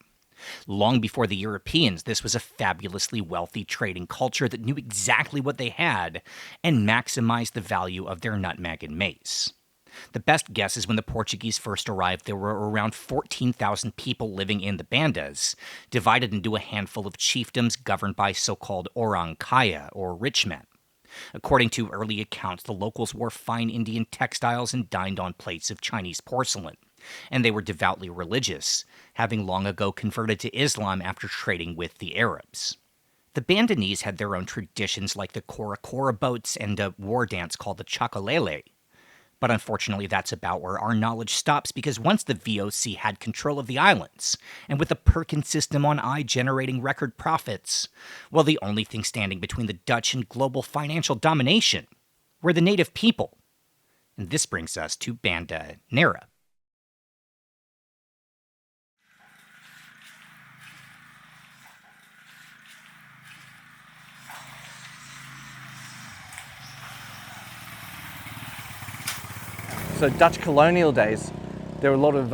Speaker 1: Long before the Europeans, this was a fabulously wealthy trading culture that knew exactly what they had and maximized the value of their nutmeg and mace. The best guess is when the Portuguese first arrived, there were around 14,000 people living in the Bandas, divided into a handful of chiefdoms governed by so-called orang kaya, or rich men. According to early accounts, the locals wore fine Indian textiles and dined on plates of Chinese porcelain. And they were devoutly religious, having long ago converted to Islam after trading with the Arabs. The Bandanese had their own traditions like the Kora Kora boats and a war dance called the Chakalele. But unfortunately, that's about where our knowledge stops, because once the VOC had control of the islands, and with the Perkens system on Ai generating record profits, well, the only thing standing between the Dutch and global financial domination were the native people. And this brings us to Banda Neira.
Speaker 3: So Dutch colonial days, there were a lot of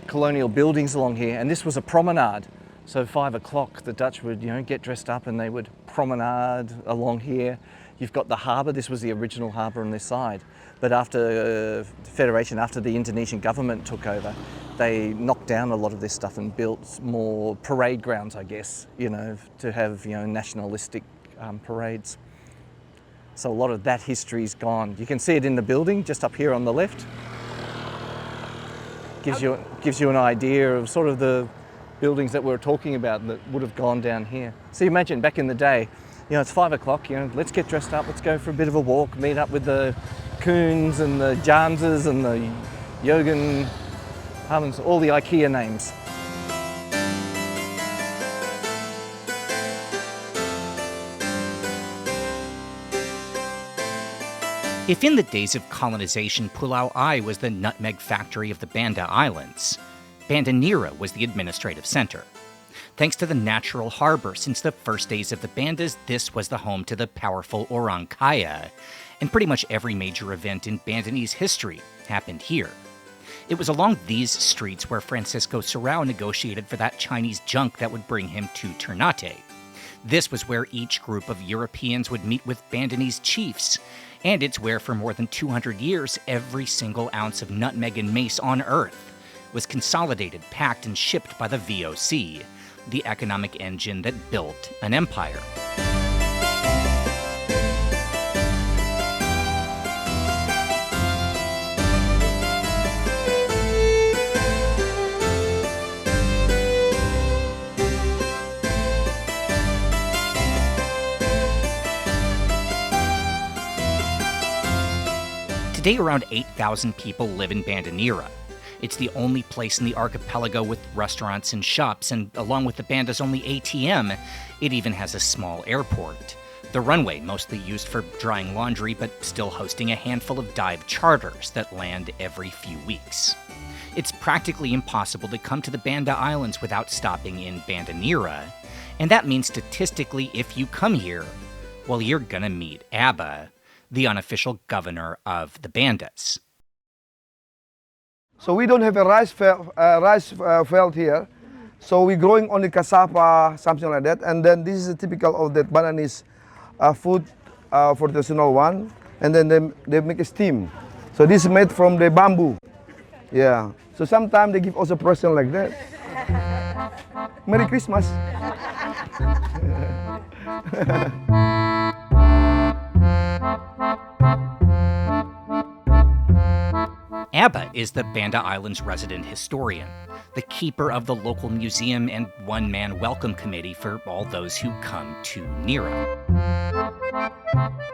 Speaker 3: colonial buildings along here, and this was a promenade. So 5 o'clock, the Dutch would, get dressed up and they would promenade along here. You've got the harbour. This was the original harbour on this side. But after Federation, after the Indonesian government took over, they knocked down a lot of this stuff and built more parade grounds, I guess, to have, nationalistic parades. So a lot of that history's gone. You can see it in the building just up here on the left. Gives you an idea of sort of the buildings that we're talking about that would have gone down here. So you imagine back in the day, it's 5 o'clock, let's get dressed up, let's go for a bit of a walk, meet up with the Koens and the Janses and the Jürgen Harmons, all the IKEA names.
Speaker 1: If in the days of colonization, Pulau Ai was the nutmeg factory of the Banda Islands, Banda Neira was the administrative center. Thanks to the natural harbor, since the first days of the Bandas, this was the home to the powerful orang kaya, and pretty much every major event in Bandanese history happened here. It was along these streets where Francisco Serrao negotiated for that Chinese junk that would bring him to Ternate. This was where each group of Europeans would meet with Bandanese chiefs, and it's where for more than 200 years every single ounce of nutmeg and mace on Earth was consolidated, packed, and shipped by the VOC, the economic engine that built an empire. Today, around 8,000 people live in Banda Neira. It's the only place in the archipelago with restaurants and shops, and along with the Banda's only ATM, it even has a small airport. The runway, mostly used for drying laundry, but still hosting a handful of dive charters that land every few weeks. It's practically impossible to come to the Banda Islands without stopping in Banda Neira, and that means statistically, if you come here, well, you're gonna meet Abba, the unofficial governor of the Bandas.
Speaker 8: So we don't have a rice field here. So we're growing only cassava, something like that. And then this is a typical of that Bandanese food for the traditional one. And then they make a steam. So this is made from the bamboo. Yeah. So sometimes they give also present like that. Merry Christmas.
Speaker 1: Abba is the Banda Islands resident historian, the keeper of the local museum and one-man welcome committee for all those who come to Neira.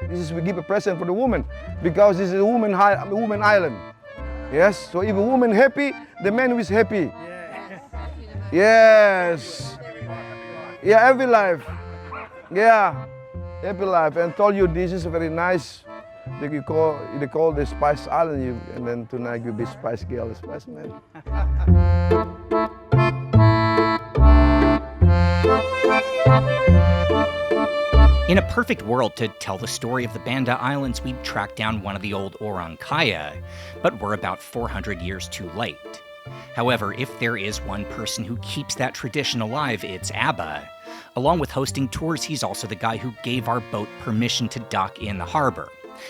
Speaker 8: This is we give a present for the woman because this is a woman island. Yes, so if a woman happy, the man is happy. Yes. Yeah, every life. Yeah, every life. And told you this is a very nice. They call the Spice Island, and then tonight you'll be Spice Girl, Spice Man.
Speaker 1: In a perfect world to tell the story of the Banda Islands, we'd track down one of the old orang kaya, but we're about 400 years too late. However, if there is one person who keeps that tradition alive, it's Abba. Along with hosting tours, he's also the guy who gave our boat permission to dock in the harbor.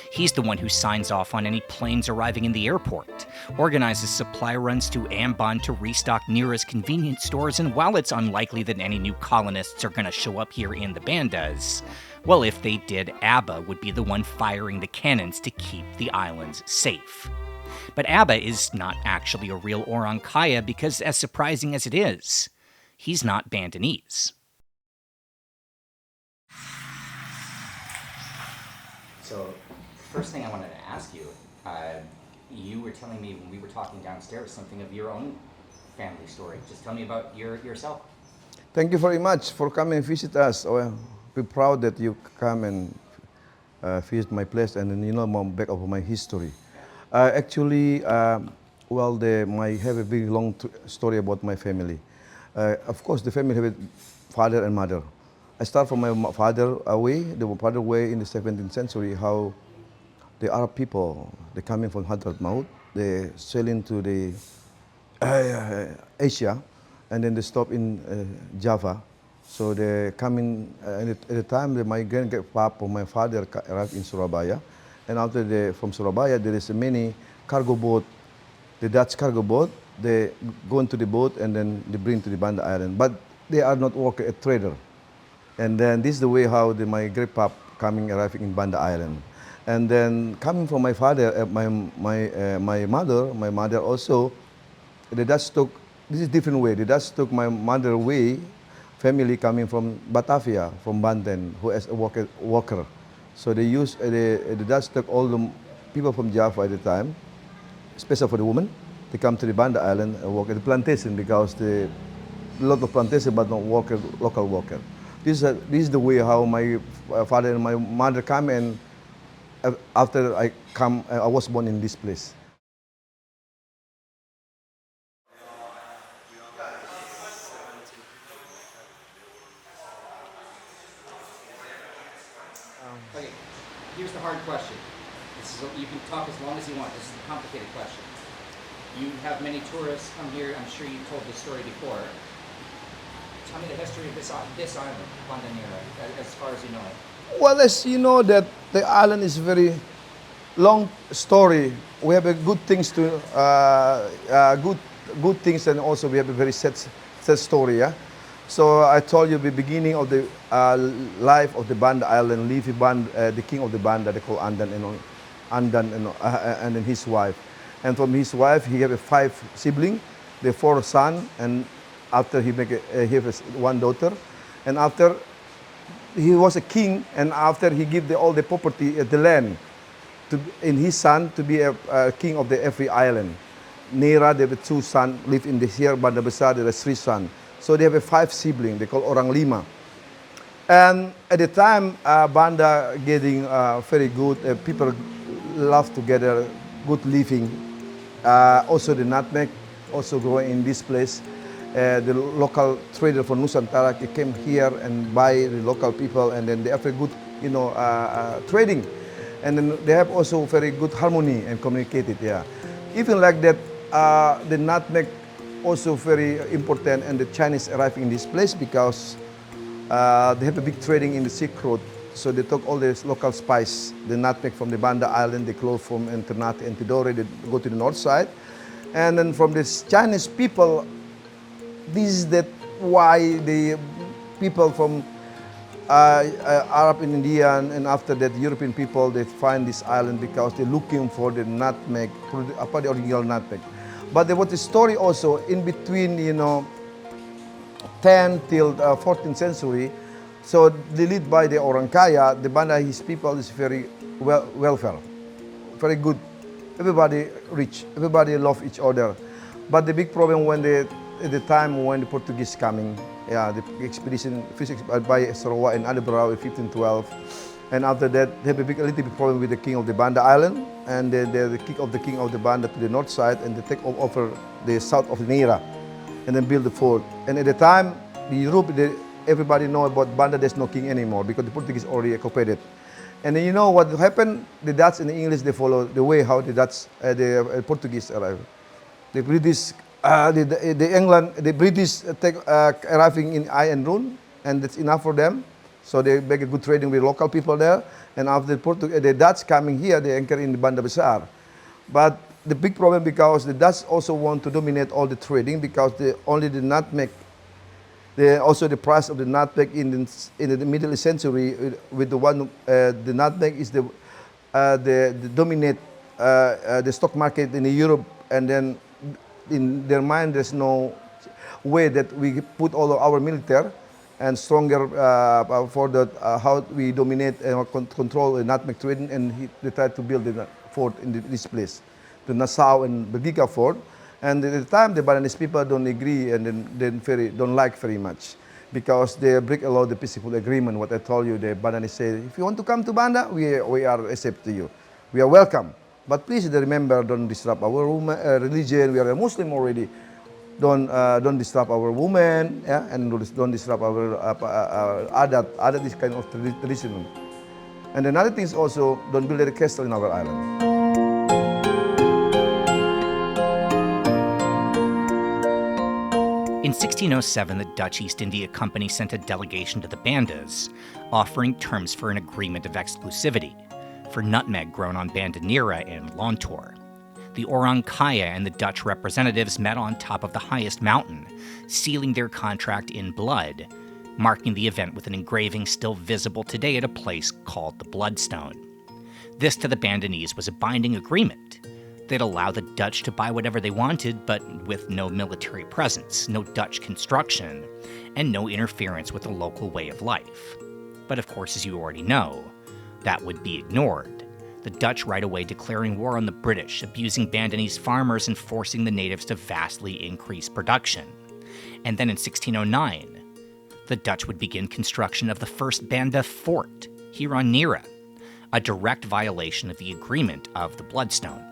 Speaker 1: He's the one who signs off on any planes arriving in the airport, organizes supply runs to Ambon to restock Neira's convenience stores, and while it's unlikely that any new colonists are going to show up here in the Bandas, well, if they did, Abba would be the one firing the cannons to keep the islands safe. But Abba is not actually a real orang kaya because, as surprising as it is, he's not Bandanese.
Speaker 10: So, first thing I wanted to ask you, you were telling me when we were talking downstairs something of your own family story. Just tell me about yourself.
Speaker 8: Thank you very much for coming and visit us. We're proud that you come and visit my place and then you know more back of my history. Actually, I have a big long story about my family. Of course, the family have a father and mother. I start from my father way, the father way in the 17th century, how the Arab people, they coming from Hadramaut, they sailing to the Asia, and then they stop in Java. So they coming, at the time my grandpapa, my father arrived in Surabaya, and after from Surabaya there is many cargo boat, the Dutch cargo boat, they go into the boat and then they bring to the Banda Island, but they are not working a trader. And then this is the way how my grandpapa arriving in Banda Island. And then coming from my father, my mother also, the Dutch took, this is different way, the Dutch took my mother way, family coming from Batavia, from Banten, who is a worker. So they use, the Dutch took all the people from Java at the time, especially for the women, they come to the Banda Island and work at the plantation because a lot of plantation but not local worker. This is the way how my father and my mother come, and after I was born in this place.
Speaker 10: Okay, here's the hard question. You can talk as long as you want. This is a complicated question. You have many tourists come here. I'm sure you've told this story before. Tell me the history of this island, Banda Neira, as far as you know it.
Speaker 8: Well, as you know that the island is very long story. We have a good things to good good things, and also we have a very sad story. Yeah? So I told you the beginning of the life of the Banda Island, Leafy Banda, the king of the Banda, they call Andan, and then his wife. And from his wife, he have 5 siblings, the 4 sons, and after he have one daughter. And after he was a king, and after he give all the property, the land, in his son to be a king of every island. Neira, they have 2 sons, live in here, Banda Besar, there are 3 sons. So they have 5 siblings, they call Orang Lima. And at the time, Banda getting very good, people love together, good living. Also the nutmeg, also growing in this place. The local trader from Nusantara came here and buy the local people, and then they have a good, trading. And then they have also very good harmony and communicated, yeah. Even like that, the nutmeg also very important, and the Chinese arrive in this place because they have a big trading in the Silk Road. So they took all this local spice, the nutmeg from the Banda Island, they close from Ternate and Tidore, they go to the north side. And then from this Chinese people, this is why the people from Arab and Indian, and after that European people, they find this island because they're looking for the nutmeg, the original nutmeg. But there was a story also in between, 10th till 14th century. So they lead by the Orang Kaya, the Banda, his people is very welfare, very good. Everybody rich, everybody love each other. But the big problem at the time when the Portuguese coming, the expedition by Sarawak and Adebra in 1512. And after that, they have a little bit problem with the king of the Banda Island, and the king of the Banda to the north side, and they take over the south of Neira, and then build the fort. And at the time, Europe, everybody know about Banda. There's no king anymore because the Portuguese already occupied it. And then you know what happened? The Dutch and the English, they follow the way how the Dutch, the Portuguese arrived. The British, the British arriving in Ai and Rhun, and that's enough for them. So they make a good trading with local people there. And after the Dutch coming here, they anchor in the Banda Besar. But the big problem, because the Dutch also want to dominate all the trading, because only the nutmeg, also the price of the nutmeg in the middle century, with the nutmeg is the dominate the stock market in Europe, and then in their mind there's no way that we put all of our military and stronger for how we dominate and control the nutmeg trading, and they tried to build the fort in this place, the Nassau and Broucke fort. And at the time, the Balinese people don't agree, and then don't like very much, because they break a lot of the peaceful agreement. What I told you, the Balinese say, if you want to come to Banda, we are accept to you. We are welcome. But please remember, don't disrupt our religion. We are a Muslim already. Don't disrupt our women, and don't disrupt our adat. Adat is kind of tradition. And another thing is also, don't build a castle in our island.
Speaker 1: In 1607, the Dutch East India Company sent a delegation to the Bandas, offering terms for an agreement of exclusivity for nutmeg grown on Banda Neira and Lontor. The Orang Kaya and the Dutch representatives met on top of the highest mountain, sealing their contract in blood, marking the event with an engraving still visible today at a place called the Bloodstone. This to the Bandanese was a binding agreement. They'd allow the Dutch to buy whatever they wanted, but with no military presence, no Dutch construction, and no interference with the local way of life. But of course, as you already know, that would be ignored. The Dutch right away declaring war on the British, abusing Bandanese farmers and forcing the natives to vastly increase production. And then in 1609, the Dutch would begin construction of the first Banda fort here on Neira, a direct violation of the agreement of the Bloodstone.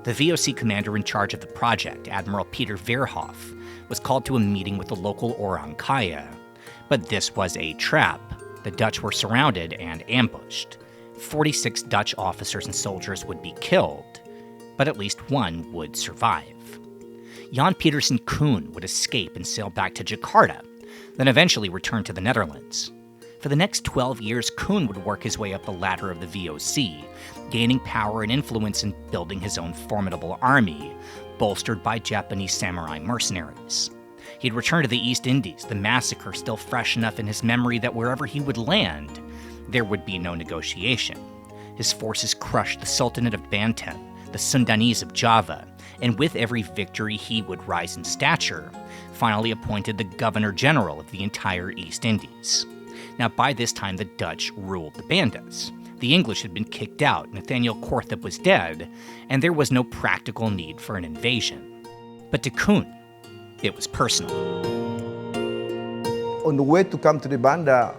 Speaker 1: The VOC commander in charge of the project, Admiral Peter Verhoef, was called to a meeting with the local Orang Kaya. But this was a trap. The Dutch were surrounded and ambushed. 46 Dutch officers and soldiers would be killed, but at least one would survive. Jan Petersen Koen would escape and sail back to Jakarta, then eventually return to the Netherlands. For the next 12 years, Kun would work his way up the ladder of the VOC, gaining power and influence and building his own formidable army, bolstered by Japanese samurai mercenaries. He'd return to the East Indies, the massacre still fresh enough in his memory that wherever he would land, there would be no negotiation. His forces crushed the Sultanate of Banten, the Sundanese of Java, and with every victory he would rise in stature, finally appointed the Governor-General of the entire East Indies. Now by this time the Dutch ruled the Bandas. The English had been kicked out, Nathaniel Korthup was dead, and there was no practical need for an invasion. But to Kun, it was personal.
Speaker 8: On the way to come to the Banda,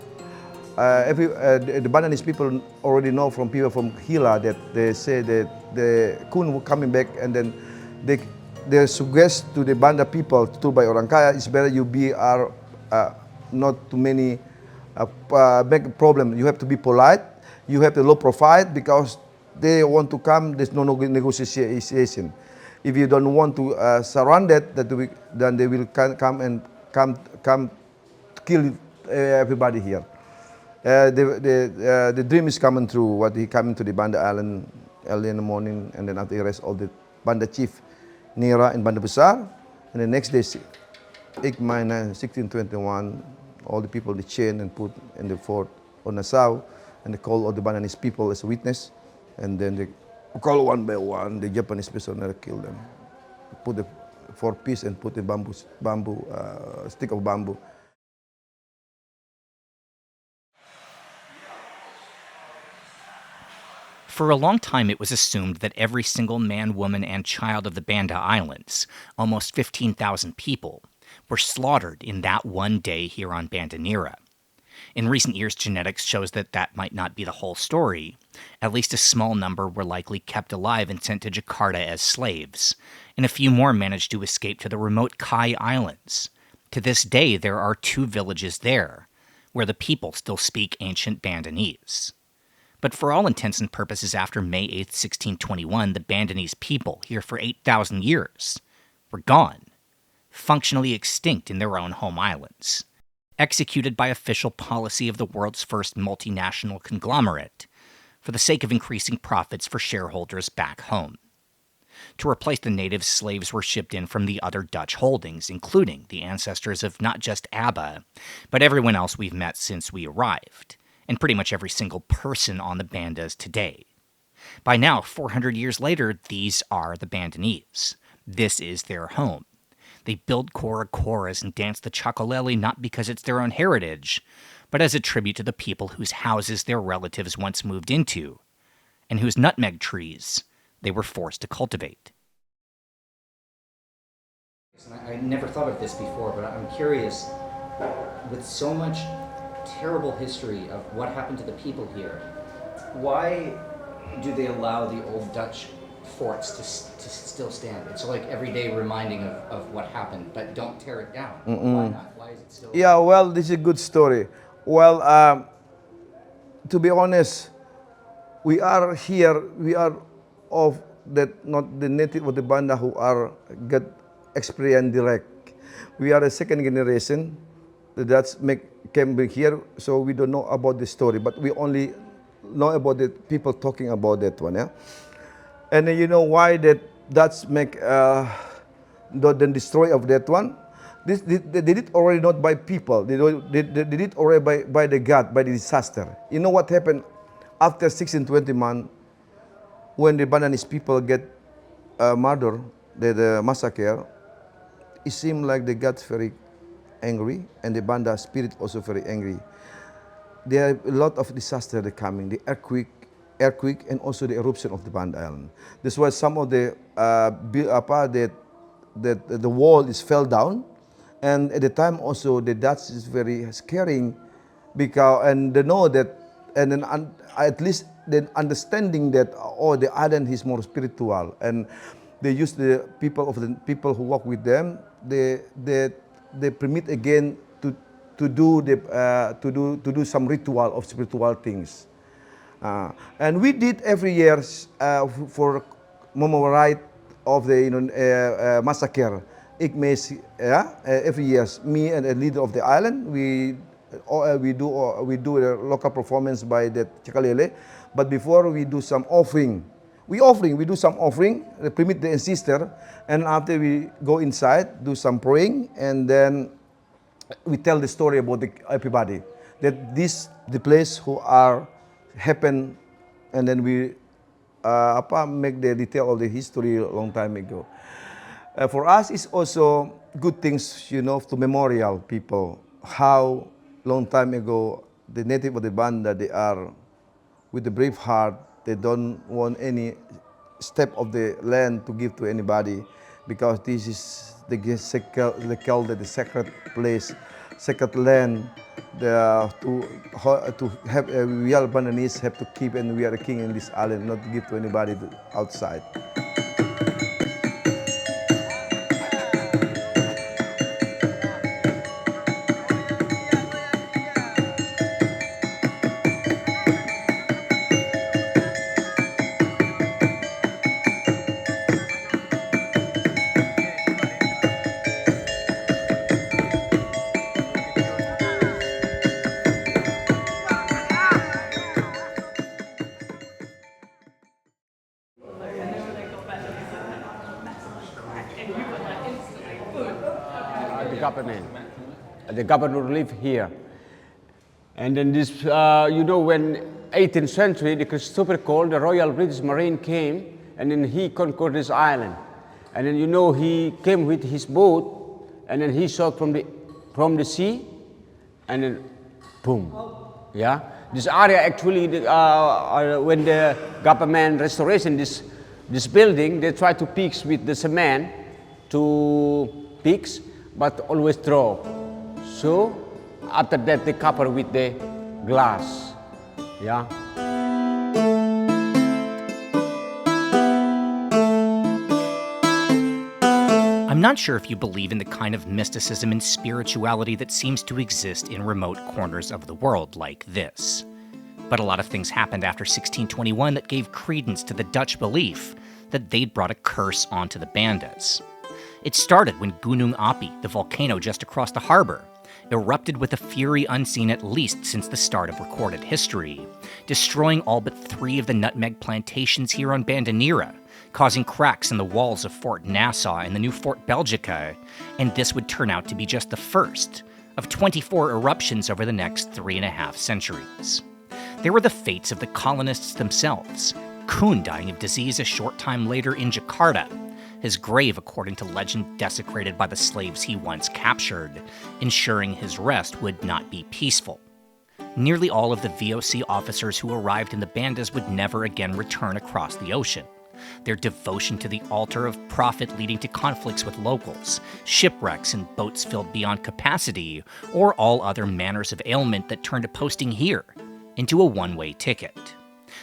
Speaker 8: the Bandanese people already know from people from Hila that they say that the Kun were coming back, and then they suggest to the Banda people, told by orang kaya, it's better you be not too many make a problem. You have to be polite, you have to low profile, because they want to come, there's no negotiation. If you don't want to surrender, then they will come and kill everybody here. The dream is coming true. What he coming to the Banda Island early in the morning, and then after he arrest all the Banda chief, Neira and Banda Besar, and the next day, 8 May 1621, all the people they chain and put in the fort on Nassau, and they call all the Bandanese people as a witness, and then they call one by one the Japanese prisoner, kill them, put the for peace and put the stick of bamboo.
Speaker 1: For a long time, it was assumed that every single man, woman, and child of the Banda Islands, almost 15,000 people, were slaughtered in that one day here on Banda Neira. In recent years, genetics shows that that might not be the whole story. At least a small number were likely kept alive and sent to Jakarta as slaves, and a few more managed to escape to the remote Kai Islands. To this day, there are 2 villages there, where the people still speak ancient Bandanese. But for all intents and purposes, after May 8, 1621, the Bandanese people, here for 8,000 years, were gone, functionally extinct in their own home islands, executed by official policy of the world's first multinational conglomerate, for the sake of increasing profits for shareholders back home. To replace the natives, slaves were shipped in from the other Dutch holdings, including the ancestors of not just Abba, but everyone else we've met since we arrived, and pretty much every single person on the Bandas today. By now, 400 years later, these are the Bandanese. This is their home. They build koras and dance the chakalele not because it's their own heritage, but as a tribute to the people whose houses their relatives once moved into, and whose nutmeg trees they were forced to cultivate.
Speaker 10: I never thought of this before, but I'm curious, with so much terrible history of what happened to the people here, why do they allow the old Dutch forts to still stand? It's like everyday reminding of what happened, but don't tear it down. Why not? Why is it still?
Speaker 8: Yeah, well, this is a good story. Well, to be honest, we are here, we are of that, not the native of the Banda who are get experience direct. We are a second generation. The Dutch came here, so we don't know about the story, but we only know about the people talking about that one. Yeah, and you know why that Dutch make the destroy of that one? They did it already not by people. They did it already by the God, by the disaster. You know what happened after 1621, when the Bandanese people get murdered, the massacre? It seemed like they got very angry, and the Banda spirit also very angry. There are a lot of disaster that coming, the earthquake, and also the eruption of the Banda Island. That's why some of the the wall is fell down, and at the time also the Dutch is very scaring, because and they know that, and then at least the understanding that the island is more spiritual, and they use the people who work with them. They permit again to do some ritual of spiritual things, and we did every year for commemorate of the massacre. Every year, me and the leader of the island, we we do a local performance by the Chakalele, but before we do some offering. We do some offering, permit the ancestor, and after we go inside, do some praying, and then we tell the story about everybody. That the place who are happen, and then we make the detail of the history a long time ago. For us, it's also good things, to memorial people how long time ago the native of the Banda, they are with the brave heart. They don't want any step of the land to give to anybody, because this is the sacred place, sacred land. To have we are Bandanese have to keep, and we are a king in this island, not to give to anybody outside.
Speaker 11: The governor lived here. And then this, when 18th century, the Christopher Cole, the Royal British Marine came, and then he conquered this island. And then, he came with his boat, and then he saw from the sea, and then boom, yeah. This area actually, when the government restoration this building, they try to fix with the cement to fix, but always drop. So after that they cover with the glass, yeah.
Speaker 1: I'm not sure if you believe in the kind of mysticism and spirituality that seems to exist in remote corners of the world like this. But a lot of things happened after 1621 that gave credence to the Dutch belief that they'd brought a curse onto the Bandas. It started when Gunung Api, the volcano just across the harbor, erupted with a fury unseen at least since the start of recorded history, destroying all but 3 of the nutmeg plantations here on Banda Neira, causing cracks in the walls of Fort Nassau and the new Fort Belgica, and this would turn out to be just the first of 24 eruptions over the next 3.5 centuries. There were the fates of the colonists themselves, Kuhn dying of disease a short time later in Jakarta, his grave, according to legend, desecrated by the slaves he once captured, ensuring his rest would not be peaceful. Nearly all of the VOC officers who arrived in the Bandas would never again return across the ocean. Their devotion to the altar of profit leading to conflicts with locals, shipwrecks and boats filled beyond capacity, or all other manners of ailment that turned a posting here into a one-way ticket.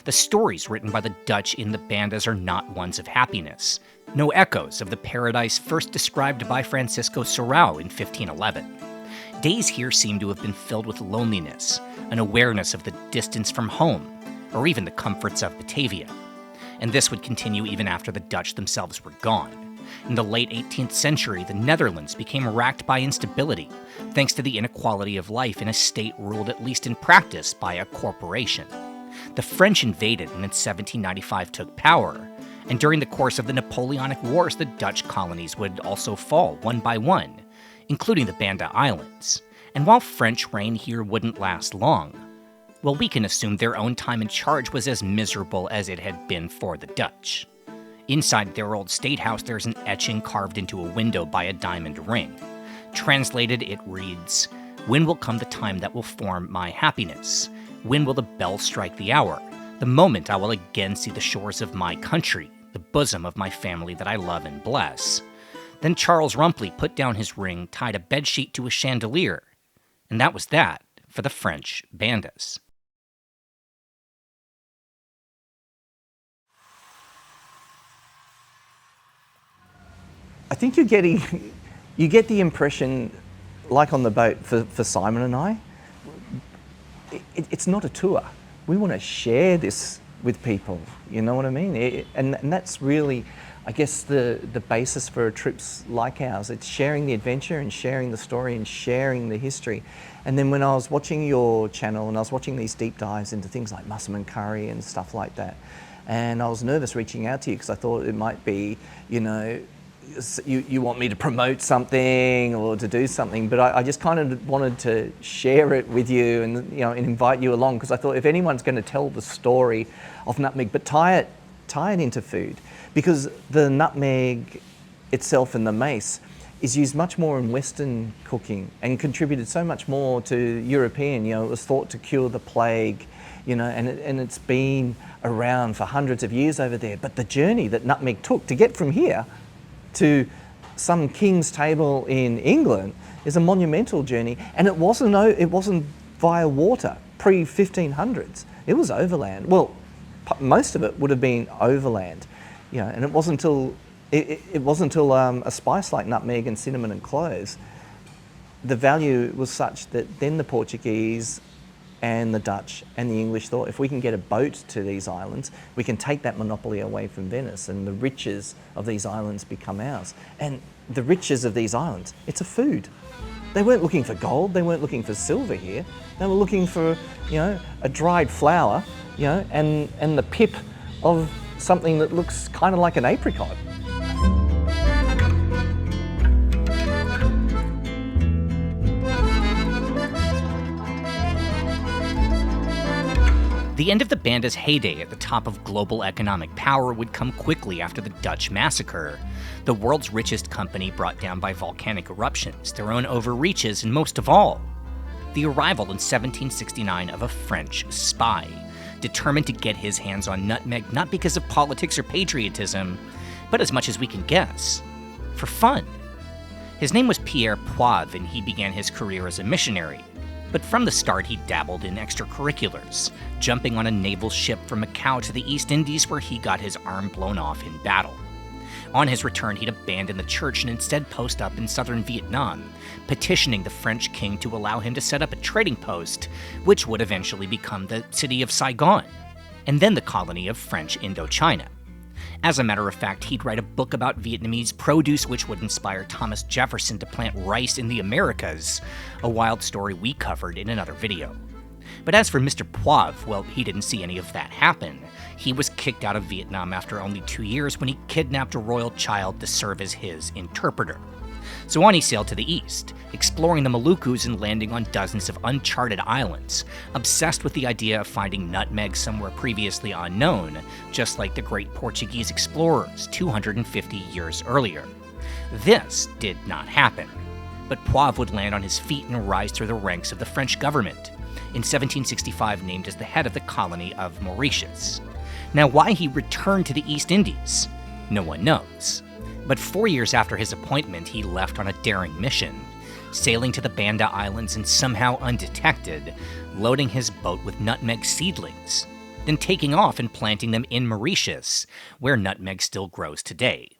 Speaker 1: The stories written by the Dutch in the Bandas are not ones of happiness, no echoes of the paradise first described by Francisco Serrao in 1511. Days here seem to have been filled with loneliness, an awareness of the distance from home, or even the comforts of Batavia. And this would continue even after the Dutch themselves were gone. In the late 18th century, the Netherlands became racked by instability, thanks to the inequality of life in a state ruled at least in practice by a corporation. The French invaded and in 1795 took power, and during the course of the Napoleonic Wars, the Dutch colonies would also fall one by one, including the Banda Islands. And while French reign here wouldn't last long, well, we can assume their own time in charge was as miserable as it had been for the Dutch. Inside their old state house, there's an etching carved into a window by a diamond ring. Translated, it reads, "When will come the time that will form my happiness? When will the bell strike the hour? The moment I will again see the shores of my country, the bosom of my family that I love and bless." Then Charles Rumpley put down his ring, tied a bedsheet to a chandelier, and that was that for the French Bandas.
Speaker 3: I think you get the impression, like on the boat for Simon and I, it's not a tour. We want to share this with people, you know what I mean? And that's really, I guess, the basis for trips like ours. It's sharing the adventure and sharing the story and sharing the history. And then when I was watching your channel and I was watching these deep dives into things like mussum curry and stuff like that, and I was nervous reaching out to you because I thought it might be, you know, you want me to promote something or to do something, but I just kind of wanted to share it with you and, you know, and invite you along, because I thought if anyone's going to tell the story of nutmeg, but tie it into food, because the nutmeg itself and the mace is used much more in Western cooking and contributed so much more to European. You know, it was thought to cure the plague, you know, and it's been around for hundreds of years over there. But the journey that nutmeg took to get from here to some king's table in England is a monumental journey, and it wasn't via water pre-1500s. It was overland. Well, most of it would have been overland, you know, and it wasn't until a spice like nutmeg and cinnamon and cloves, the value was such that then the Portuguese and the Dutch and the English thought, if we can get a boat to these islands, we can take that monopoly away from Venice, and the riches of these islands become ours. And the riches of these islands, it's a food. They weren't looking for gold, they weren't looking for silver here. They were looking for, you know, a dried flower, you know, and the pip of something that looks kind of like an apricot.
Speaker 1: The end of the Bandas' heyday at the top of global economic power would come quickly after the Dutch massacre. The world's richest company brought down by volcanic eruptions, their own overreaches, and most of all, the arrival in 1769 of a French spy, determined to get his hands on nutmeg not because of politics or patriotism, but as much as we can guess, for fun. His name was Pierre Poivre, and he began his career as a missionary. But from the start, he dabbled in extracurriculars, jumping on a naval ship from Macau to the East Indies, where he got his arm blown off in battle. On his return, he'd abandon the church and instead post up in southern Vietnam, petitioning the French king to allow him to set up a trading post, which would eventually become the city of Saigon, and then the colony of French Indochina. As a matter of fact, he'd write a book about Vietnamese produce, which would inspire Thomas Jefferson to plant rice in the Americas, a wild story we covered in another video. But as for Mr. Poivre, well, he didn't see any of that happen. He was kicked out of Vietnam after only 2 years when he kidnapped a royal child to serve as his interpreter. So on he sailed to the east, exploring the Moluccas and landing on dozens of uncharted islands, obsessed with the idea of finding nutmeg somewhere previously unknown, just like the great Portuguese explorers 250 years earlier. This did not happen, but Poivre would land on his feet and rise through the ranks of the French government, in 1765 named as the head of the colony of Mauritius. Now, why he returned to the East Indies, no one knows. But 4 years after his appointment, he left on a daring mission, sailing to the Banda Islands and somehow undetected, loading his boat with nutmeg seedlings, then taking off and planting them in Mauritius, where nutmeg still grows today.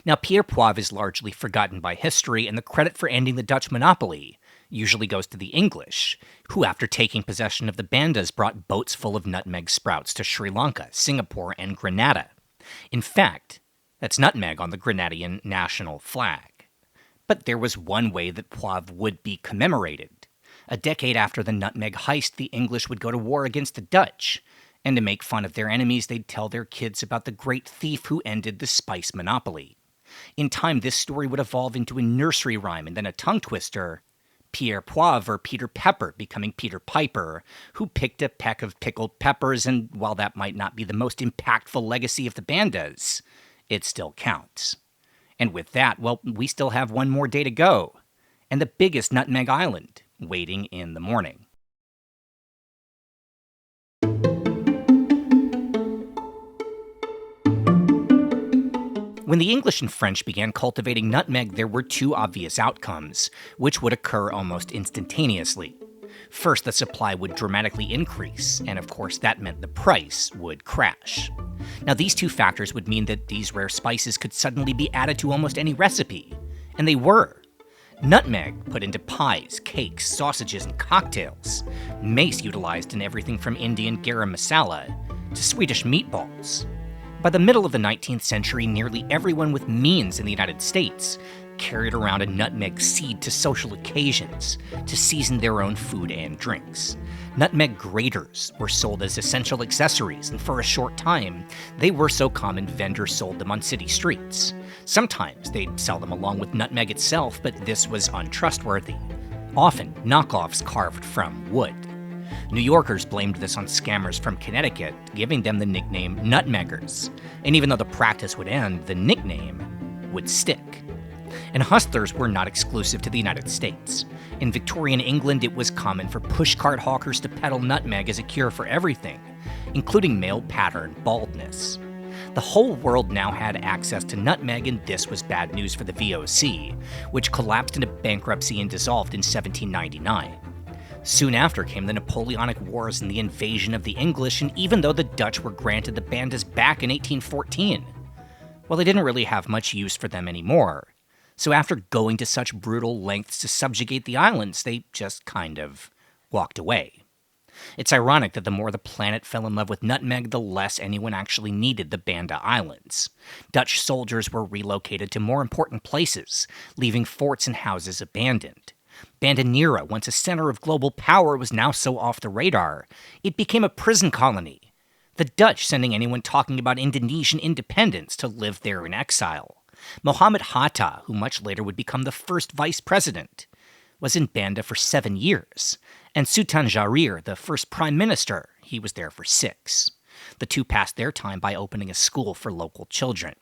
Speaker 1: Now, Pierre Poivre is largely forgotten by history, and the credit for ending the Dutch monopoly usually goes to the English, who, after taking possession of the Bandas, brought boats full of nutmeg sprouts to Sri Lanka, Singapore, and Grenada. In fact, that's nutmeg on the Grenadian national flag. But there was one way that Poivre would be commemorated. A decade after the nutmeg heist, the English would go to war against the Dutch, and to make fun of their enemies, they'd tell their kids about the great thief who ended the spice monopoly. In time, this story would evolve into a nursery rhyme and then a tongue twister, Pierre Poivre, or Peter Pepper, becoming Peter Piper, who picked a peck of pickled peppers, and while that might not be the most impactful legacy of the Bandas, it still counts. And with that, well, we still have one more day to go, and the biggest nutmeg island waiting in the morning. When the English and French began cultivating nutmeg, there were two obvious outcomes, which would occur almost instantaneously. First, the supply would dramatically increase, and of course that meant the price would crash. Now, these two factors would mean that these rare spices could suddenly be added to almost any recipe, and they were. Nutmeg put into pies, cakes, sausages, and cocktails. Mace utilized in everything from Indian garam masala to Swedish meatballs. By the middle of the 19th century, nearly everyone with means in the United States carried around a nutmeg seed to social occasions to season their own food and drinks. Nutmeg graters were sold as essential accessories, and for a short time, they were so common vendors sold them on city streets. Sometimes they'd sell them along with nutmeg itself, but this was untrustworthy. Often, knockoffs carved from wood. New Yorkers blamed this on scammers from Connecticut, giving them the nickname nutmeggers. And even though the practice would end, the nickname would stick. And hustlers were not exclusive to the United States. In Victorian England, it was common for pushcart hawkers to peddle nutmeg as a cure for everything, including male pattern baldness. The whole world now had access to nutmeg, and this was bad news for the VOC, which collapsed into bankruptcy and dissolved in 1799. Soon after came the Napoleonic Wars and the invasion of the English, and even though the Dutch were granted the Bandas back in 1814, well, they didn't really have much use for them anymore. So after going to such brutal lengths to subjugate the islands, they just kind of walked away. It's ironic that the more the planet fell in love with nutmeg, the less anyone actually needed the Banda Islands. Dutch soldiers were relocated to more important places, leaving forts and houses abandoned. Banda Neira, once a center of global power, was now so off the radar, it became a prison colony. The Dutch sending anyone talking about Indonesian independence to live there in exile. Mohammed Hatta, who much later would become the first vice president, was in Banda for 7 years, and Sultan Syahrir, the first prime minister, he was there for 6. The two passed their time by opening a school for local children.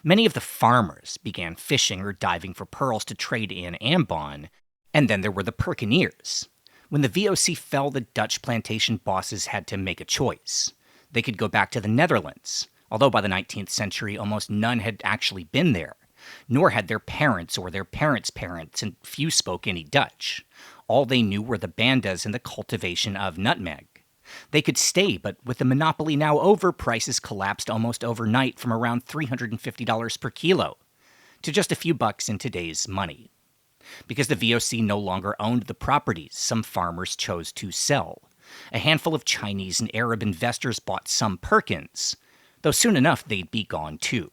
Speaker 1: Many of the farmers began fishing or diving for pearls to trade in Ambon, and then there were the Perkeniers. When the VOC fell, the Dutch plantation bosses had to make a choice. They could go back to the Netherlands, although by the 19th century almost none had actually been there, nor had their parents or their parents' parents, and few spoke any Dutch. All they knew were the bandas and the cultivation of nutmeg. They could stay, but with the monopoly now over, prices collapsed almost overnight from around $350 per kilo to just a few bucks in today's money. Because the VOC no longer owned the properties, some farmers chose to sell. A handful of Chinese and Arab investors bought some Perkens, though soon enough they'd be gone too.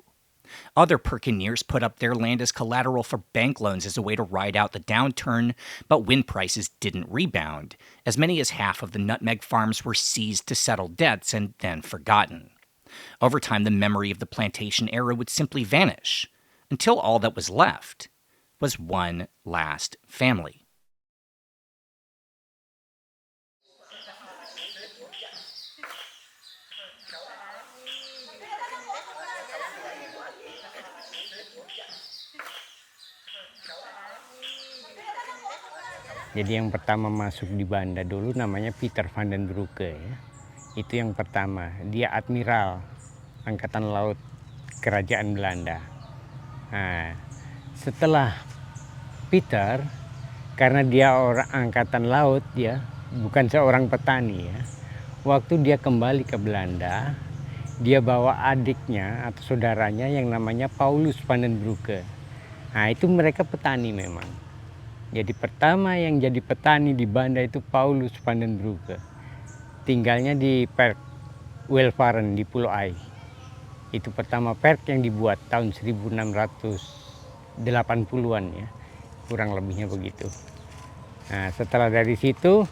Speaker 1: Other Perkeniers put up their land as collateral for bank loans as a way to ride out the downturn, but when prices didn't rebound, as many as half of the nutmeg farms were seized to settle debts and then forgotten. Over time, the memory of the plantation era would simply vanish, until all that was left was one last family.
Speaker 12: Jadi yang pertama masuk di Banda dulu namanya Peter van den Broucke ya. Itu yang pertama. Dia admiral angkatan laut kerajaan Belanda. Nah, setelah Peter, karena dia orang angkatan laut ya, bukan seorang petani ya. Waktu dia kembali ke Belanda, dia bawa adiknya atau saudaranya yang namanya Paulus van den Broucke. Nah, itu mereka petani memang. Jadi pertama yang jadi petani di Banda itu Paulus van den Broucke. Tinggalnya di Rhun di Pulau Ai. Itu pertama perk yang dibuat tahun 1680-an ya. Kurang lebihnya begitu. Nah, setelah dari situ,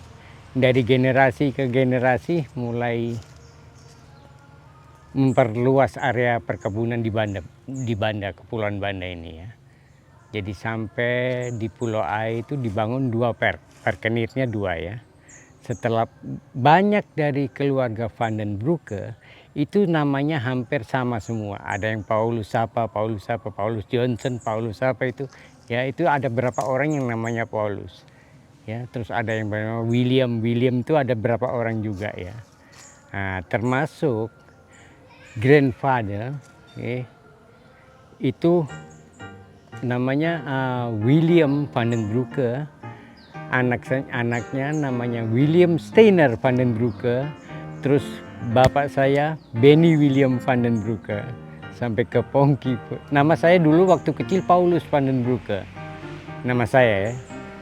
Speaker 12: dari generasi ke generasi mulai memperluas area perkebunan di Banda, Kepulauan Banda ini ya. Jadi sampai di Pulau Ai itu dibangun 2 Perkeniernya 2 ya. Setelah banyak dari keluarga van den Broucke itu namanya hampir sama semua. Ada yang Paulus Johnson, Paulus apa itu. Ya itu ada berapa orang yang namanya Paulus. Ya, terus ada yang bernama William itu ada berapa orang juga ya. Nah, termasuk grandfather itu namanya William van den Broucke, anaknya namanya William Steiner van den Broucke, terus bapak saya Benny William van den Broucke, sampai ke Pongki. Nama saya dulu waktu kecil Paulus van den Broucke, nama saya ya.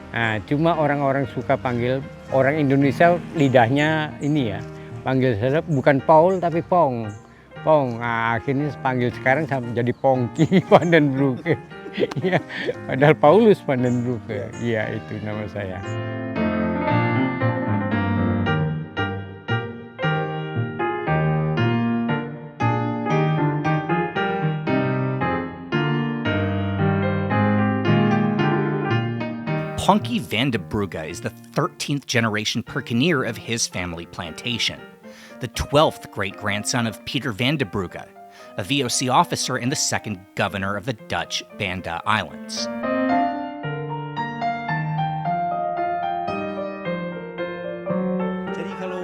Speaker 12: Nah, cuma orang-orang suka panggil, orang Indonesia lidahnya ini ya, panggil saya bukan Paul tapi Pong. Pong. Nah, akhirnya panggil sekarang jadi Pongki Pandan Broucke. Iya, padahal Paulus Pandan Broucke. Iya, itu nama saya.
Speaker 1: Plunky van de Brugge is the 13th generation Perkenier of his family plantation, the 12th great-grandson of Peter van de Brugge, a VOC officer and the second governor of the Dutch Banda Islands.
Speaker 4: Jadi kalau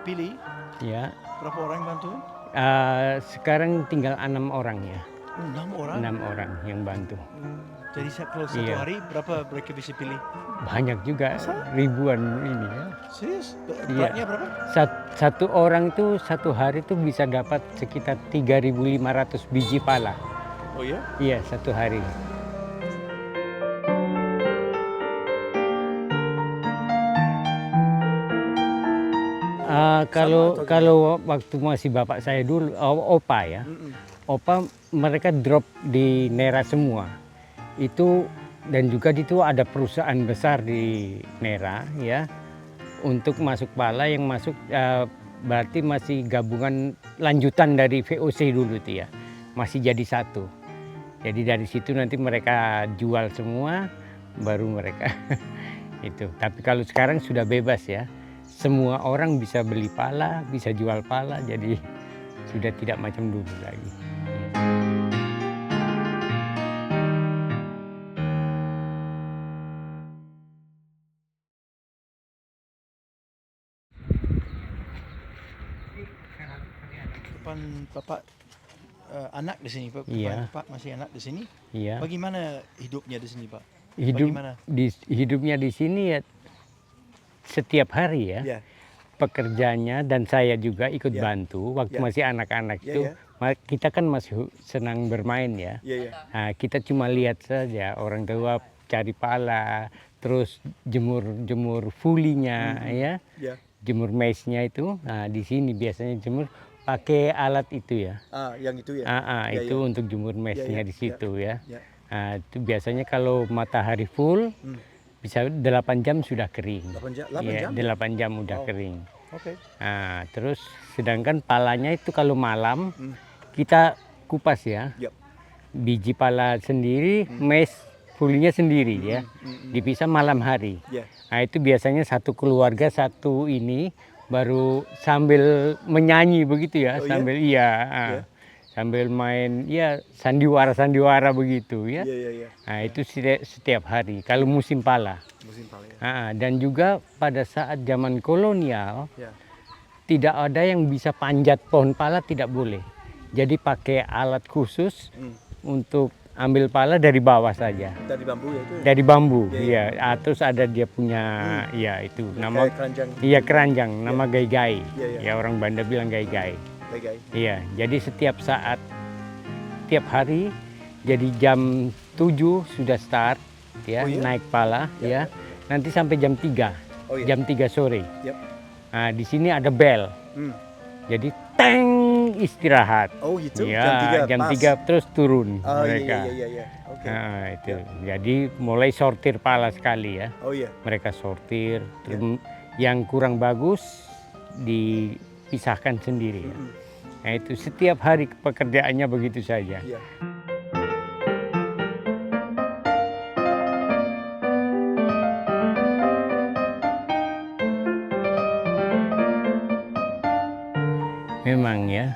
Speaker 4: pilih,
Speaker 12: Ya,
Speaker 4: berapa orang bantu?
Speaker 12: sekarang tinggal 6 orang ya.
Speaker 4: 6 orang?
Speaker 12: 6 orang yang bantu.
Speaker 4: Jadi kalau satu
Speaker 12: Iya.
Speaker 4: hari berapa mereka bisa pilih?
Speaker 12: Banyak juga, ribuan ini ya.
Speaker 4: Serius?
Speaker 12: Iya.
Speaker 4: Beratnya berapa?
Speaker 12: Satu orang tuh satu hari tuh bisa dapat sekitar 3.500 biji pala.
Speaker 4: Oh ya?
Speaker 12: Iya, satu hari. Kalau waktu masih bapak saya dulu, opa ya, opa mereka drop di Neira semua. Itu dan juga itu ada perusahaan besar di Neira ya untuk masuk pala yang masuk berarti masih gabungan lanjutan dari VOC dulu itu ya, masih jadi satu. Jadi dari situ nanti mereka jual semua, baru mereka itu. Tapi kalau sekarang sudah bebas ya, semua orang bisa beli pala, bisa jual pala, jadi sudah tidak macam dulu lagi.
Speaker 4: Bapak anak di sini,
Speaker 12: Iya.
Speaker 4: Bapak masih anak di sini.
Speaker 12: Iya.
Speaker 4: Bagaimana hidupnya di sini, Pak?
Speaker 12: Hidupnya di sini ya setiap hari ya.
Speaker 4: Iya.
Speaker 12: Pekerjaannya dan saya juga ikut
Speaker 4: Iya.
Speaker 12: bantu waktu
Speaker 4: Iya.
Speaker 12: masih anak-anak
Speaker 4: Iya,
Speaker 12: itu.
Speaker 4: iya.
Speaker 12: Kita kan masih senang bermain ya.
Speaker 4: Iya, iya.
Speaker 12: Nah, kita cuma lihat saja orang tua cari pala, terus jemur fulinya ya.
Speaker 4: Iya.
Speaker 12: Jemur mace-nya itu. Nah, di sini biasanya jemur pakai alat itu ya.
Speaker 4: Yang itu ya. Iya,
Speaker 12: Itu
Speaker 4: iya.
Speaker 12: untuk jemur mace-nya
Speaker 4: Iya, iya,
Speaker 12: di situ ya.
Speaker 4: Iya.
Speaker 12: Nah, itu biasanya kalau matahari full bisa 8 jam sudah kering.
Speaker 4: 8 jam?
Speaker 12: Iya, 8 jam udah kering.
Speaker 4: Oke.
Speaker 12: Nah, terus sedangkan palanya itu kalau malam kita kupas ya.
Speaker 4: Yap.
Speaker 12: Biji pala sendiri, mace fulinya sendiri ya. Dipisah malam hari.
Speaker 4: Iya.
Speaker 12: Nah, itu biasanya satu keluarga satu ini baru sambil menyanyi begitu ya,
Speaker 4: Oh, iya?
Speaker 12: sambil
Speaker 4: Iya.
Speaker 12: sambil main ya sandiwara begitu ya.
Speaker 4: Iya, iya, iya.
Speaker 12: Nah, itu setiap hari kalau musim pala.
Speaker 4: Musim pala ya.
Speaker 12: Dan juga pada saat zaman kolonial
Speaker 4: Ya.
Speaker 12: tidak ada yang bisa panjat pohon pala, tidak boleh. Jadi pakai alat khusus untuk ambil pala dari bawah saja.
Speaker 4: Dari bambu ya itu?
Speaker 12: Dari bambu,
Speaker 4: Iya,
Speaker 12: iya. Terus ada dia punya, ya itu nama.
Speaker 4: Kayak keranjang.
Speaker 12: Iya, keranjang, nama gai-gai.
Speaker 4: Iya, iya.
Speaker 12: Ya orang Banda bilang gai-gai.
Speaker 4: Gai-gai.
Speaker 12: Iya, jadi setiap saat, tiap hari, jadi jam 7 sudah start, ya,
Speaker 4: Oh, iya?
Speaker 12: naik pala, ya. Nanti sampai jam 3,
Speaker 4: Oh, iya.
Speaker 12: jam 3 sore.
Speaker 4: Yap.
Speaker 12: Nah, di sini ada bel. Jadi teng istirahat.
Speaker 4: Oh gitu,
Speaker 12: Ya,
Speaker 4: jam 3 pas.
Speaker 12: 3 terus turun
Speaker 4: Oh
Speaker 12: mereka.
Speaker 4: iya. Oke.
Speaker 12: Nah, itu. Jadi mulai sortir pala sekali ya.
Speaker 4: Oh iya.
Speaker 12: Mereka sortir, terus yang kurang bagus dipisahkan sendiri ya. Nah, itu setiap hari pekerjaannya begitu saja.
Speaker 4: Iya.
Speaker 12: Memang ya,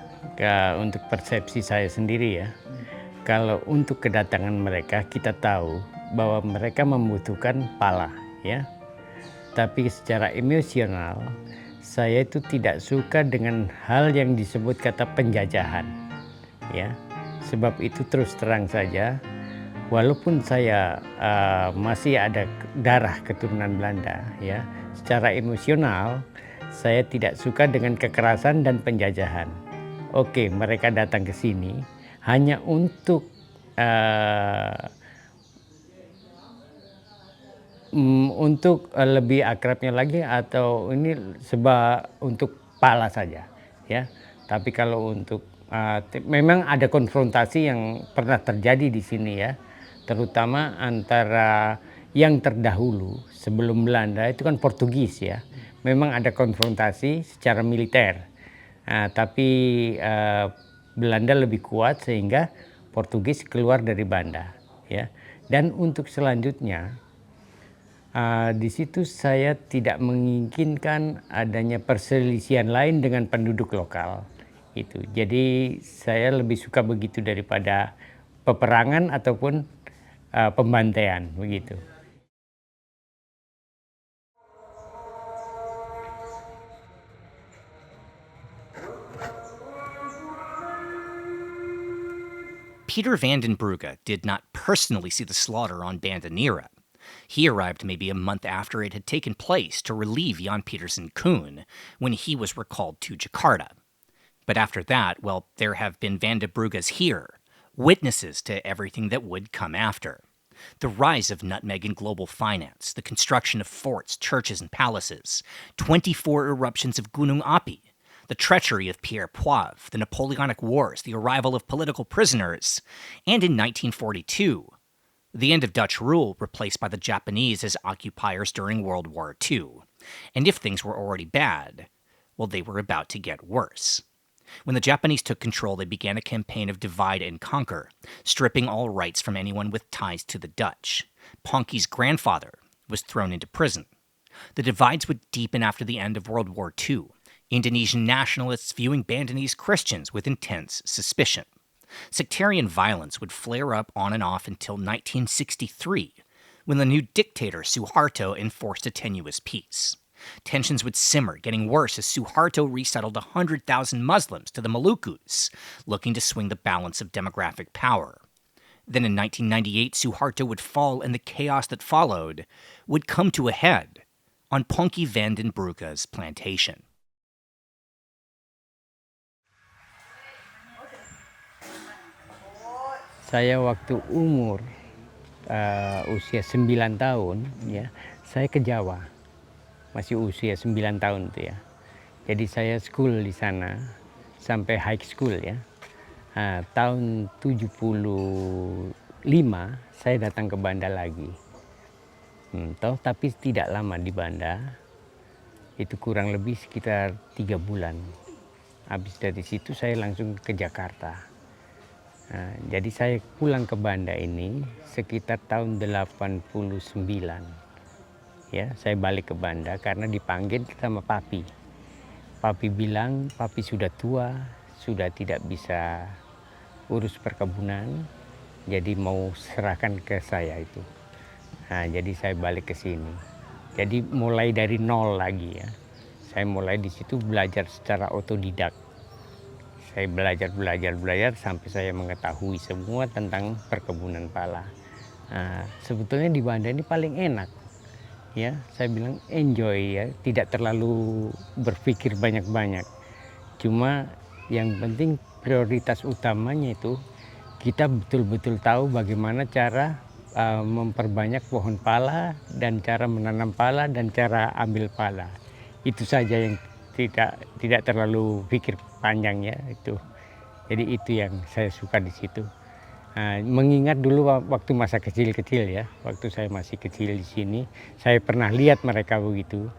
Speaker 12: untuk persepsi saya sendiri ya, kalau untuk kedatangan mereka kita tahu bahwa mereka membutuhkan pala ya. Tapi secara emosional saya itu tidak suka dengan hal yang disebut kata penjajahan ya. Sebab itu terus terang saja, walaupun saya masih ada darah keturunan Belanda ya, secara emosional saya tidak suka dengan kekerasan dan penjajahan. Oke, mereka datang ke sini hanya untuk lebih akrabnya lagi atau ini sebab untuk pala saja, ya. Tapi kalau untuk memang ada konfrontasi yang pernah terjadi di sini ya, terutama antara yang terdahulu sebelum Belanda itu kan Portugis ya. Memang ada konfrontasi secara militer, tapi Belanda lebih kuat sehingga Portugis keluar dari Banda ya. Dan untuk selanjutnya di situ saya tidak menginginkan adanya perselisihan lain dengan penduduk lokal itu. Jadi saya lebih suka begitu daripada peperangan ataupun pembantaian begitu.
Speaker 1: Peter van den Broucke did not personally see the slaughter on Banda Neira. He arrived maybe a month after it had taken place to relieve Jan Pietersen Koen when he was recalled to Jakarta. But after that, well, there have been Van den Brouckes here, witnesses to everything that would come after. The rise of nutmeg in global finance, the construction of forts, churches, and palaces, 24 eruptions of Gunung Api, the treachery of Pierre Poivre, the Napoleonic Wars, the arrival of political prisoners, and in 1942, the end of Dutch rule replaced by the Japanese as occupiers during World War II. And if things were already bad, well, they were about to get worse. When the Japanese took control, they began a campaign of divide and conquer, stripping all rights from anyone with ties to the Dutch. Ponke's grandfather was thrown into prison. The divides would deepen after the end of World War II, Indonesian nationalists viewing Bandanese Christians with intense suspicion. Sectarian violence would flare up on and off until 1963, when the new dictator Suharto enforced a tenuous peace. Tensions would simmer, getting worse as Suharto resettled 100,000 Muslims to the Malukus, looking to swing the balance of demographic power. Then in 1998, Suharto would fall, and the chaos that followed would come to a head on Ponke van den Broucke's plantation.
Speaker 12: Saya waktu umur usia 9 tahun ya, saya ke Jawa. Masih usia 9 tahun itu ya. Jadi saya school di sana sampai high school ya. Tahun 75 saya datang ke Banda lagi. Tapi tidak lama di Banda. Itu kurang lebih sekitar 3 bulan. Habis dari situ saya langsung ke Jakarta. Jadi saya pulang ke Banda ini sekitar tahun 89. Ya, saya balik ke Banda karena dipanggil sama papi. Papi bilang papi sudah tua, sudah tidak bisa urus perkebunan, jadi mau serahkan ke saya itu. Jadi saya balik ke sini. Jadi mulai dari nol lagi ya. Saya mulai di situ belajar secara otodidak. Saya belajar sampai saya mengetahui semua tentang perkebunan pala. Sebetulnya di Banda ini paling enak. Ya, saya bilang enjoy ya, tidak terlalu berpikir banyak-banyak. Cuma yang penting prioritas utamanya itu kita betul-betul tahu bagaimana cara memperbanyak pohon pala dan cara menanam pala dan cara ambil pala. Itu saja yang tidak terlalu pikir panjang ya itu. Jadi itu yang saya suka di situ. Mengingat dulu waktu masa kecil-kecil ya, waktu saya masih kecil di sini, saya pernah lihat mereka begitu.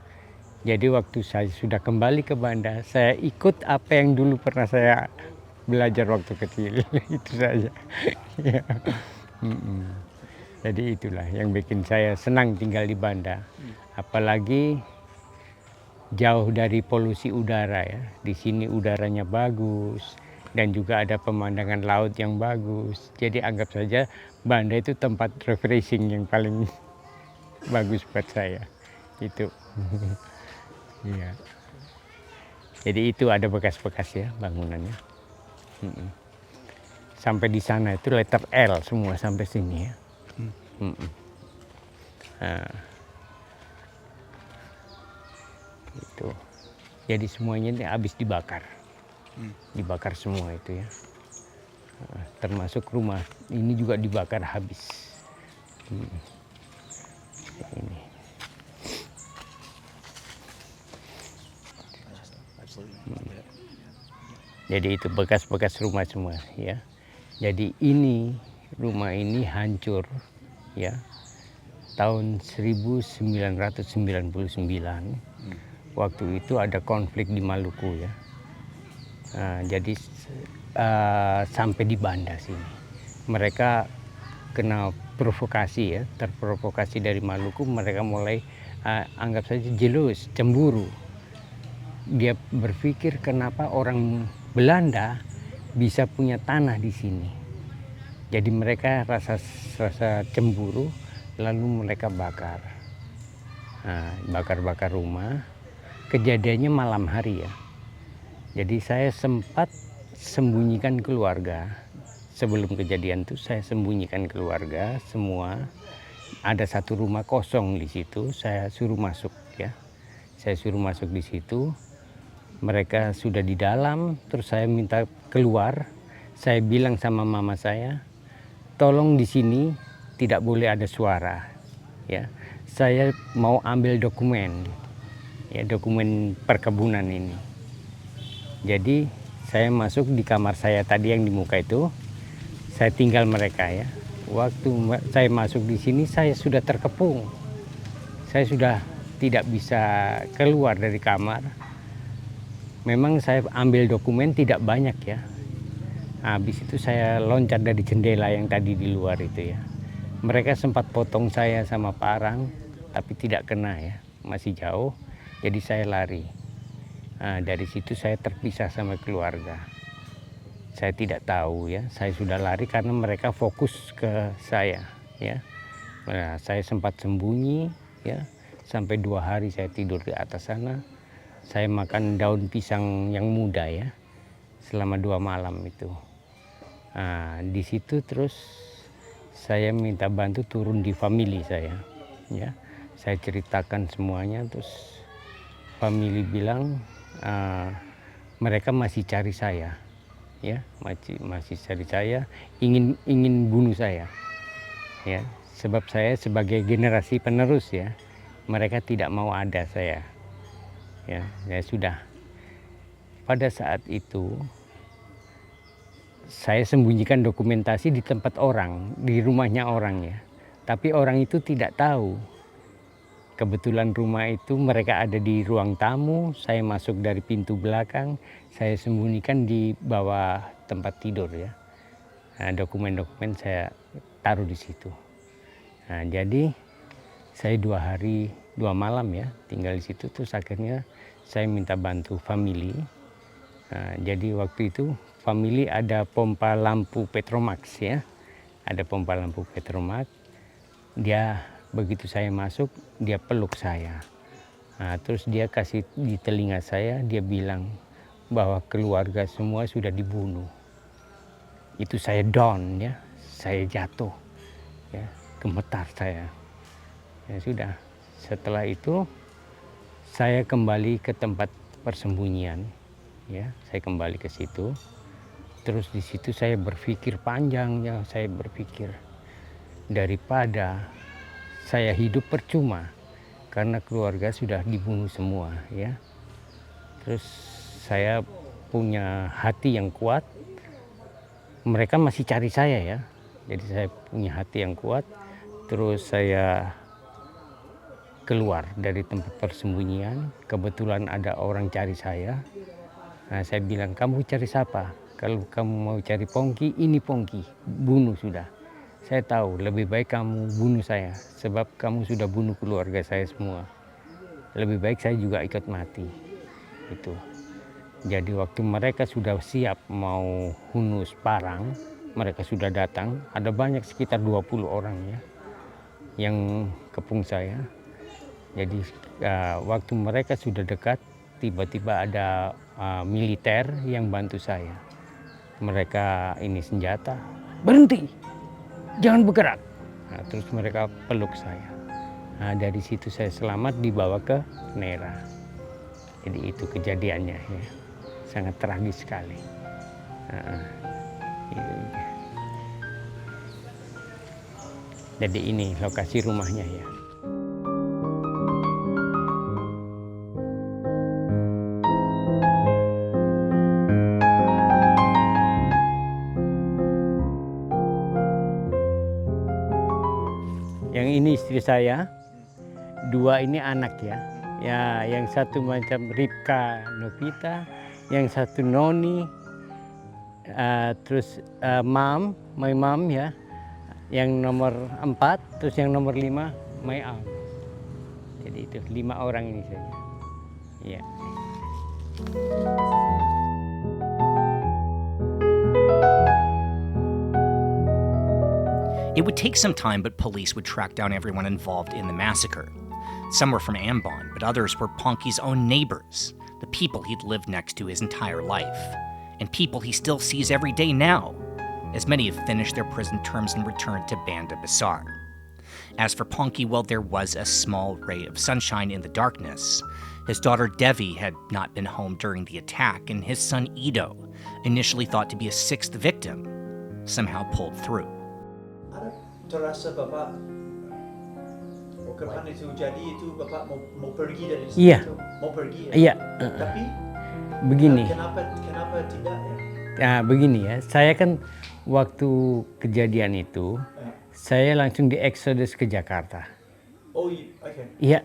Speaker 12: Jadi waktu saya sudah kembali ke Banda, saya ikut apa yang dulu pernah saya belajar waktu kecil. Itu saja. Ya. Jadi itulah yang bikin saya senang tinggal di Banda. Apalagi jauh dari polusi udara ya. Di sini udaranya bagus. Dan juga ada pemandangan laut yang bagus. Jadi anggap saja Banda itu tempat refreshing yang paling bagus buat saya. Itu. Iya. Jadi itu ada bekas-bekas ya bangunannya. Sampai di sana itu letter L semua sampai sini ya. Itu. Jadi semuanya ini habis dibakar. Dibakar semua itu ya, termasuk rumah ini juga dibakar habis. Ini. Jadi itu bekas-bekas rumah semua ya. Jadi ini rumah ini hancur ya tahun 1999. Waktu itu ada konflik di Maluku ya. Jadi sampai di Banda sini. Mereka kena provokasi ya, terprovokasi dari Maluku, mereka mulai anggap saja jelus, cemburu. Dia berpikir kenapa orang Belanda bisa punya tanah di sini. Jadi mereka rasa cemburu, lalu mereka bakar. Bakar-bakar rumah. Kejadiannya malam hari ya. Jadi saya sempat sembunyikan keluarga. Sebelum kejadian itu saya sembunyikan keluarga semua. Ada satu rumah kosong di situ, saya suruh masuk ya. Saya suruh masuk di situ. Mereka sudah di dalam, terus saya minta keluar. Saya bilang sama mama saya, tolong di sini tidak boleh ada suara. Ya, saya mau ambil dokumen, ya dokumen perkebunan ini. Jadi saya masuk di kamar saya tadi yang di muka itu, saya tinggal mereka ya. Waktu saya masuk di sini saya sudah terkepung, saya sudah tidak bisa keluar dari kamar. Memang saya ambil dokumen tidak banyak ya. Habis itu saya loncat dari jendela yang tadi di luar itu ya. Mereka sempat potong saya sama parang, tapi tidak kena ya, masih jauh. Jadi saya lari. Dari situ saya terpisah sama keluarga. Saya tidak tahu ya, saya sudah lari karena mereka fokus ke saya ya. Nah, saya sempat sembunyi ya, sampai 2 hari saya tidur di atas sana. Saya makan daun pisang yang muda ya, selama 2 malam itu. Di situ terus saya minta bantu turun di family saya. Ya, saya ceritakan semuanya, terus family bilang mereka masih cari saya, ya, masih cari saya, ingin bunuh saya, ya, sebab saya sebagai generasi penerus ya, mereka tidak mau ada saya. Ya sudah. Pada saat itu saya sembunyikan dokumentasi di tempat orang, di rumahnya orang ya. Tapi orang itu tidak tahu. Kebetulan rumah itu mereka ada di ruang tamu, saya masuk dari pintu belakang, saya sembunyikan di bawah tempat tidur ya. Dokumen-dokumen saya taruh di situ. Jadi saya 2 hari 2 malam ya tinggal di situ, terus akhirnya saya minta bantu family. Jadi waktu itu family ada pompa lampu Petromax ya, ada pompa lampu Petromax. Dia begitu saya masuk dia peluk saya, terus dia kasih di telinga saya, dia bilang bahwa keluarga semua sudah dibunuh. Itu saya down ya, saya jatuh ya, gemetar saya. Ya sudah, setelah itu saya kembali ke tempat persembunyian ya, saya kembali ke situ. Terus di situ saya berpikir panjang ya, saya berpikir daripada saya hidup percuma karena keluarga sudah dibunuh semua ya. Terus saya punya hati yang kuat, mereka masih cari saya ya, jadi saya punya hati yang kuat. Terus saya keluar dari tempat persembunyian, kebetulan ada orang cari saya. Saya bilang, kamu cari siapa? Kalau kamu mau cari Pongki, ini Pongki, bunuh sudah. Saya tahu lebih baik kamu bunuh saya, sebab kamu sudah bunuh keluarga saya semua. Lebih baik saya juga ikut mati. Itu. Jadi waktu mereka sudah siap mau hunus parang, mereka sudah datang, ada banyak sekitar 20 orang ya, yang kepung saya. Jadi waktu mereka sudah dekat, tiba-tiba ada militer yang bantu saya. Mereka ini senjata, berhenti, jangan bergerak. Terus mereka peluk saya. Dari situ saya selamat dibawa ke Neira. Jadi itu kejadiannya ya, sangat tragis sekali. Jadi ini lokasi rumahnya ya. ini istri saya, 2 ini anak ya. Ya, yang satu macam Ripka Novita, yang satu Noni, terus my mom ya, yang nomor 4, terus yang nomor 5 my aunt. Jadi itu 5 orang ini saja. Ya.
Speaker 1: It would take some time, but police would track down everyone involved in the massacre. Some were from Ambon, but others were Ponke's own neighbors, the people he'd lived next to his entire life, and people he still sees every day now, as many have finished their prison terms and returned to Banda Besar. As for Ponke, well, there was a small ray of sunshine in the darkness. His daughter Devi had not been home during the attack, and his son Ido, initially thought to be a 6th victim, somehow pulled through.
Speaker 4: Terasa Bapak kapan itu jadi itu Bapak mau pergi dari situ?
Speaker 12: Iya.
Speaker 4: Mau pergi ya?
Speaker 12: Iya.
Speaker 4: Tapi
Speaker 12: begini.
Speaker 4: Kenapa tidak ya?
Speaker 12: Nah, begini ya. Saya kan waktu kejadian itu, saya langsung di Exodus ke Jakarta.
Speaker 4: Oh, oke.
Speaker 12: Iya.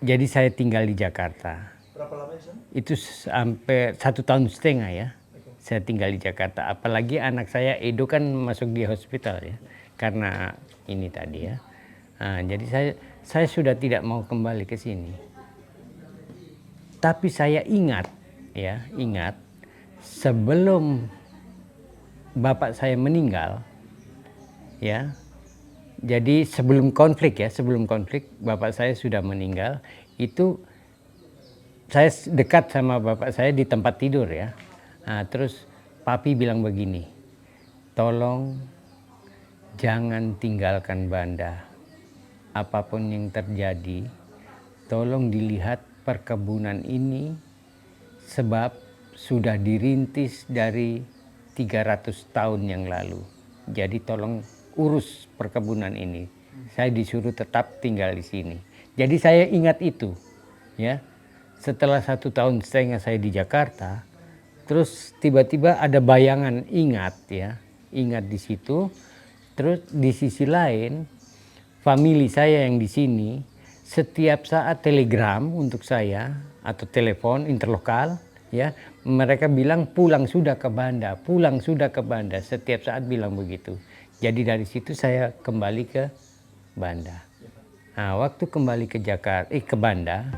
Speaker 12: Jadi saya tinggal di Jakarta.
Speaker 4: Berapa lama di sana?
Speaker 12: Itu sampai 1,5 tahun ya. Saya tinggal di Jakarta. Apalagi anak saya Edo kan masuk di hospital ya. Karena ini tadi ya. Nah, jadi saya sudah tidak mau kembali ke sini. Tapi saya ingat sebelum bapak saya meninggal ya. Jadi sebelum konflik bapak saya sudah meninggal. Itu saya dekat sama bapak saya di tempat tidur ya. Nah, terus papi bilang begini, tolong jangan tinggalkan Banda. Apapun yang terjadi, tolong dilihat perkebunan ini sebab sudah dirintis dari 300 tahun yang lalu. Jadi tolong urus perkebunan ini. Saya disuruh tetap tinggal di sini. Jadi saya ingat itu, ya. Setelah 1,5 tahun saya di Jakarta, terus tiba-tiba ada bayangan ingat di situ. Terus di sisi lain, famili saya yang di sini setiap saat telegram untuk saya atau telepon interlokal, ya, mereka bilang pulang sudah ke Banda, setiap saat bilang begitu. Jadi dari situ saya kembali ke Banda. Nah, waktu kembali ke ke Banda,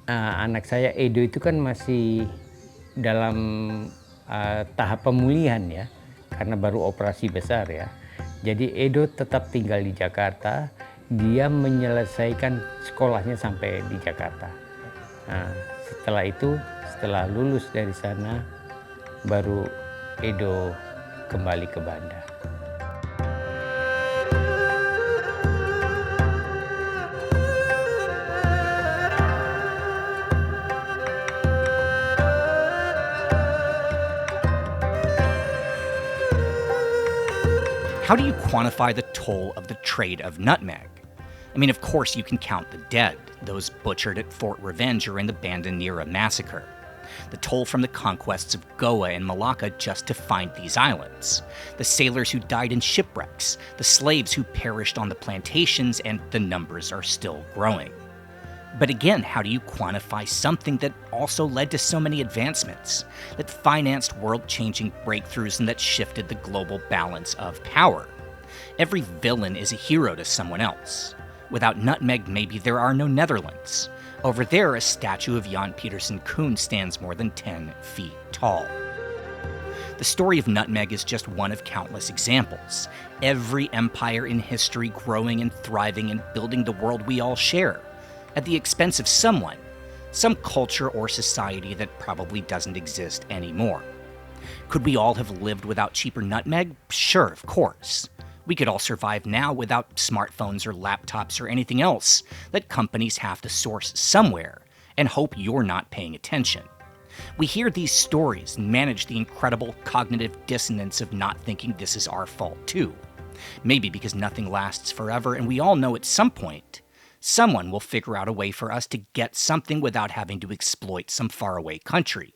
Speaker 12: anak saya Edo itu kan masih dalam tahap pemulihan ya, karena baru operasi besar ya. Jadi Edo tetap tinggal di Jakarta, dia menyelesaikan sekolahnya sampai di Jakarta. Nah, setelah lulus dari sana, baru Edo kembali ke Banda.
Speaker 1: How do you quantify the toll of the trade of nutmeg? I mean, of course you can count the dead, those butchered at Fort Revenge or in the Banda Neira massacre. The toll from the conquests of Goa and Malacca just to find these islands. The sailors who died in shipwrecks, the slaves who perished on the plantations, and the numbers are still growing. But again, how do you quantify something that also led to so many advancements, that financed world-changing breakthroughs and that shifted the global balance of power? Every villain is a hero to someone else. Without nutmeg, maybe there are no Netherlands. Over there, a statue of Jan Petersen Koen stands more than 10 feet tall. The story of nutmeg is just one of countless examples. Every empire in history growing and thriving and building the world we all share, at the expense of someone, some culture or society that probably doesn't exist anymore. Could we all have lived without cheaper nutmeg? Sure, of course. We could all survive now without smartphones or laptops or anything else that companies have to source somewhere and hope you're not paying attention. We hear these stories and manage the incredible cognitive dissonance of not thinking this is our fault too. Maybe because nothing lasts forever, and we all know at some point, someone will figure out a way for us to get something without having to exploit some faraway country.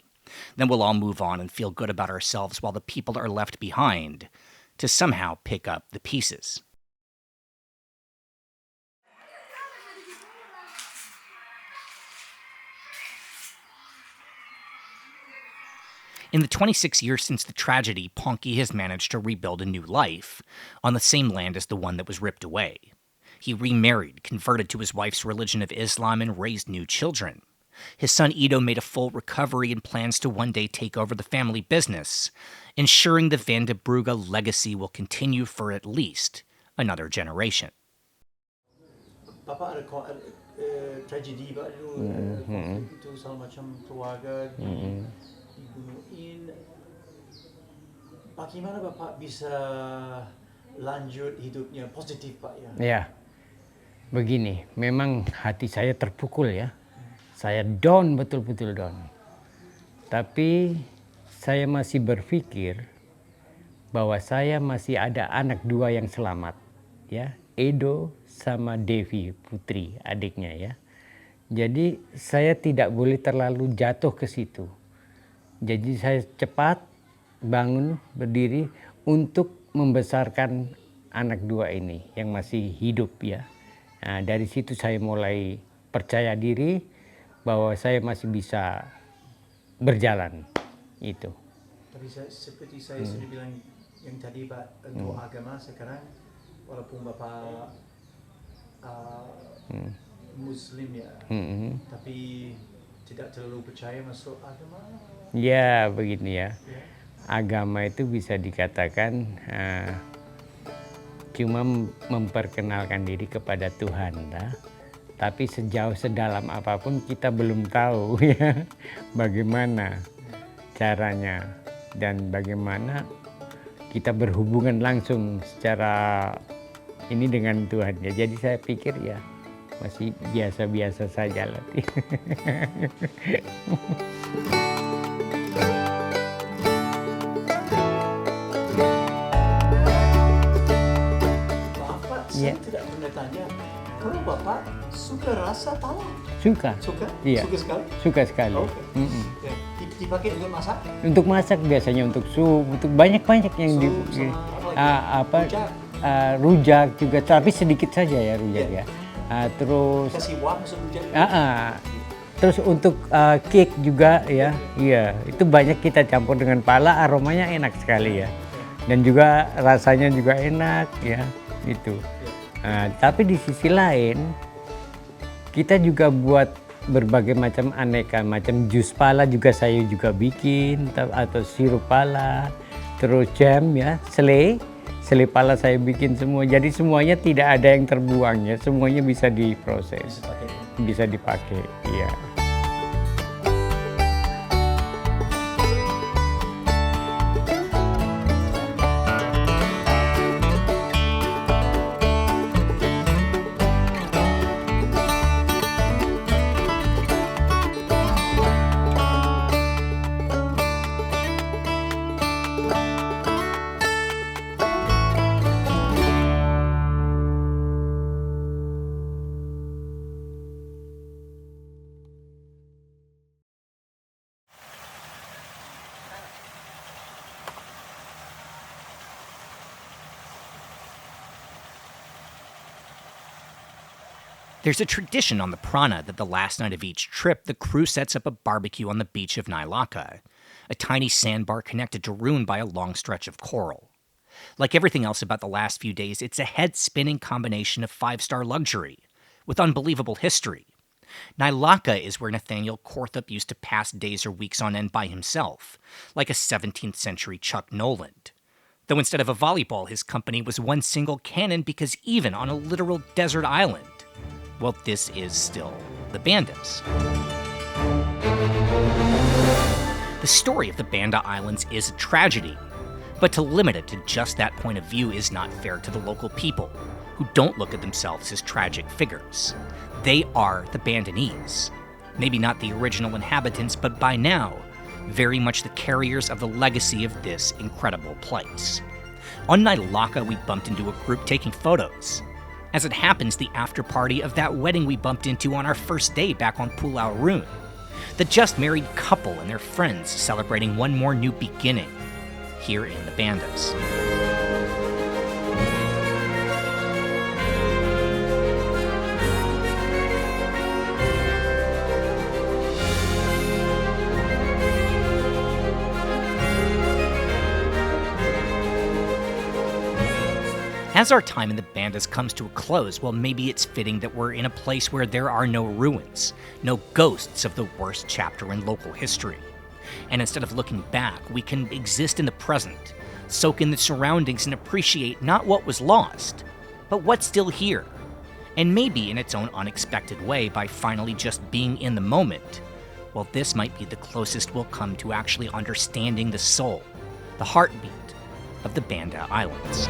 Speaker 1: Then we'll all move on and feel good about ourselves while the people are left behind to somehow pick up the pieces. In the 26 years since the tragedy, Ponky has managed to rebuild a new life on the same land as the one that was ripped away. He remarried, converted to his wife's religion of Islam, and raised new children. His son Ido made a full recovery and plans to one day take over the family business, ensuring the Van de Brugge legacy will continue for at least another generation.
Speaker 4: Bapak ada tragedi Pak dulu, itu salah macam keluarga dibunuhin. Bagaimana Bapak bisa lanjut hidupnya positif Pak ya?
Speaker 12: Ya, begini, memang hati saya terpukul ya. Saya down, betul-betul down. Tapi saya masih berpikir bahwa saya masih ada anak dua yang selamat, ya, Edo sama Devi putri adiknya ya. Jadi saya tidak boleh terlalu jatuh ke situ. Jadi saya cepat bangun berdiri untuk membesarkan anak dua ini yang masih hidup ya. Nah, dari situ saya mulai percaya diri bahwa saya masih bisa berjalan itu.
Speaker 4: Tapi seperti saya sudah bilang yang tadi Pak, untuk agama sekarang walaupun Bapak Muslim ya, tapi tidak terlalu percaya masuk agama.
Speaker 12: Ya begini ya, agama itu bisa dikatakan cuma memperkenalkan diri kepada Tuhan, tapi sejauh sedalam apapun kita belum tahu ya bagaimana caranya dan bagaimana kita berhubungan langsung secara ini dengan Tuhan ya. Jadi saya pikir ya masih biasa-biasa saja lah.
Speaker 4: Bapak, saya tidak pernah tanya, kalau Bapak suka rasa pala?
Speaker 12: Suka.
Speaker 4: Suka?
Speaker 12: Iya.
Speaker 4: Suka sekali?
Speaker 12: Suka sekali.
Speaker 4: Okay. Ya. Dipakai untuk masak?
Speaker 12: Untuk masak biasanya untuk sup, untuk banyak-banyak yang rujak juga, tapi sedikit saja ya rujak ya. Terus
Speaker 4: kasih wang rujak.
Speaker 12: Terus untuk cake juga ya, iya itu banyak kita campur dengan pala, aromanya enak sekali ya, dan juga rasanya juga enak ya itu. Tapi di sisi lain kita juga buat berbagai macam aneka macam jus pala juga saya juga bikin, atau sirup pala, terus jam ya, selai pala saya bikin semua. Jadi semuanya tidak ada yang terbuang ya, semuanya bisa diproses, bisa dipakai. Iya.
Speaker 1: There's a tradition on the Prana that the last night of each trip, the crew sets up a barbecue on the beach of Nailaka, a tiny sandbar connected to Rhun by a long stretch of coral. Like everything else about the last few days, it's a head-spinning combination of five-star luxury with unbelievable history. Nailaka is where Nathaniel Corthup used to pass days or weeks on end by himself, like a 17th century Chuck Noland. Though instead of a volleyball, his company was one single cannon, because even on a literal desert island, well, this is still the Bandas. The story of the Banda Islands is a tragedy, but to limit it to just that point of view is not fair to the local people, who don't look at themselves as tragic figures. They are the Bandanese. Maybe not the original inhabitants, but by now, very much the carriers of the legacy of this incredible place. On Nailaka, we bumped into a group taking photos. As it happens, the after party of that wedding we bumped into on our first day back on Pulau Rhun. The just married couple and their friends celebrating one more new beginning here in the Bandas. As our time in the Bandas comes to a close, well, maybe it's fitting that we're in a place where there are no ruins, no ghosts of the worst chapter in local history. And instead of looking back, we can exist in the present, soak in the surroundings and appreciate not what was lost, but what's still here. And maybe in its own unexpected way, by finally just being in the moment, well, this might be the closest we'll come to actually understanding the soul, the heartbeat of the Banda Islands.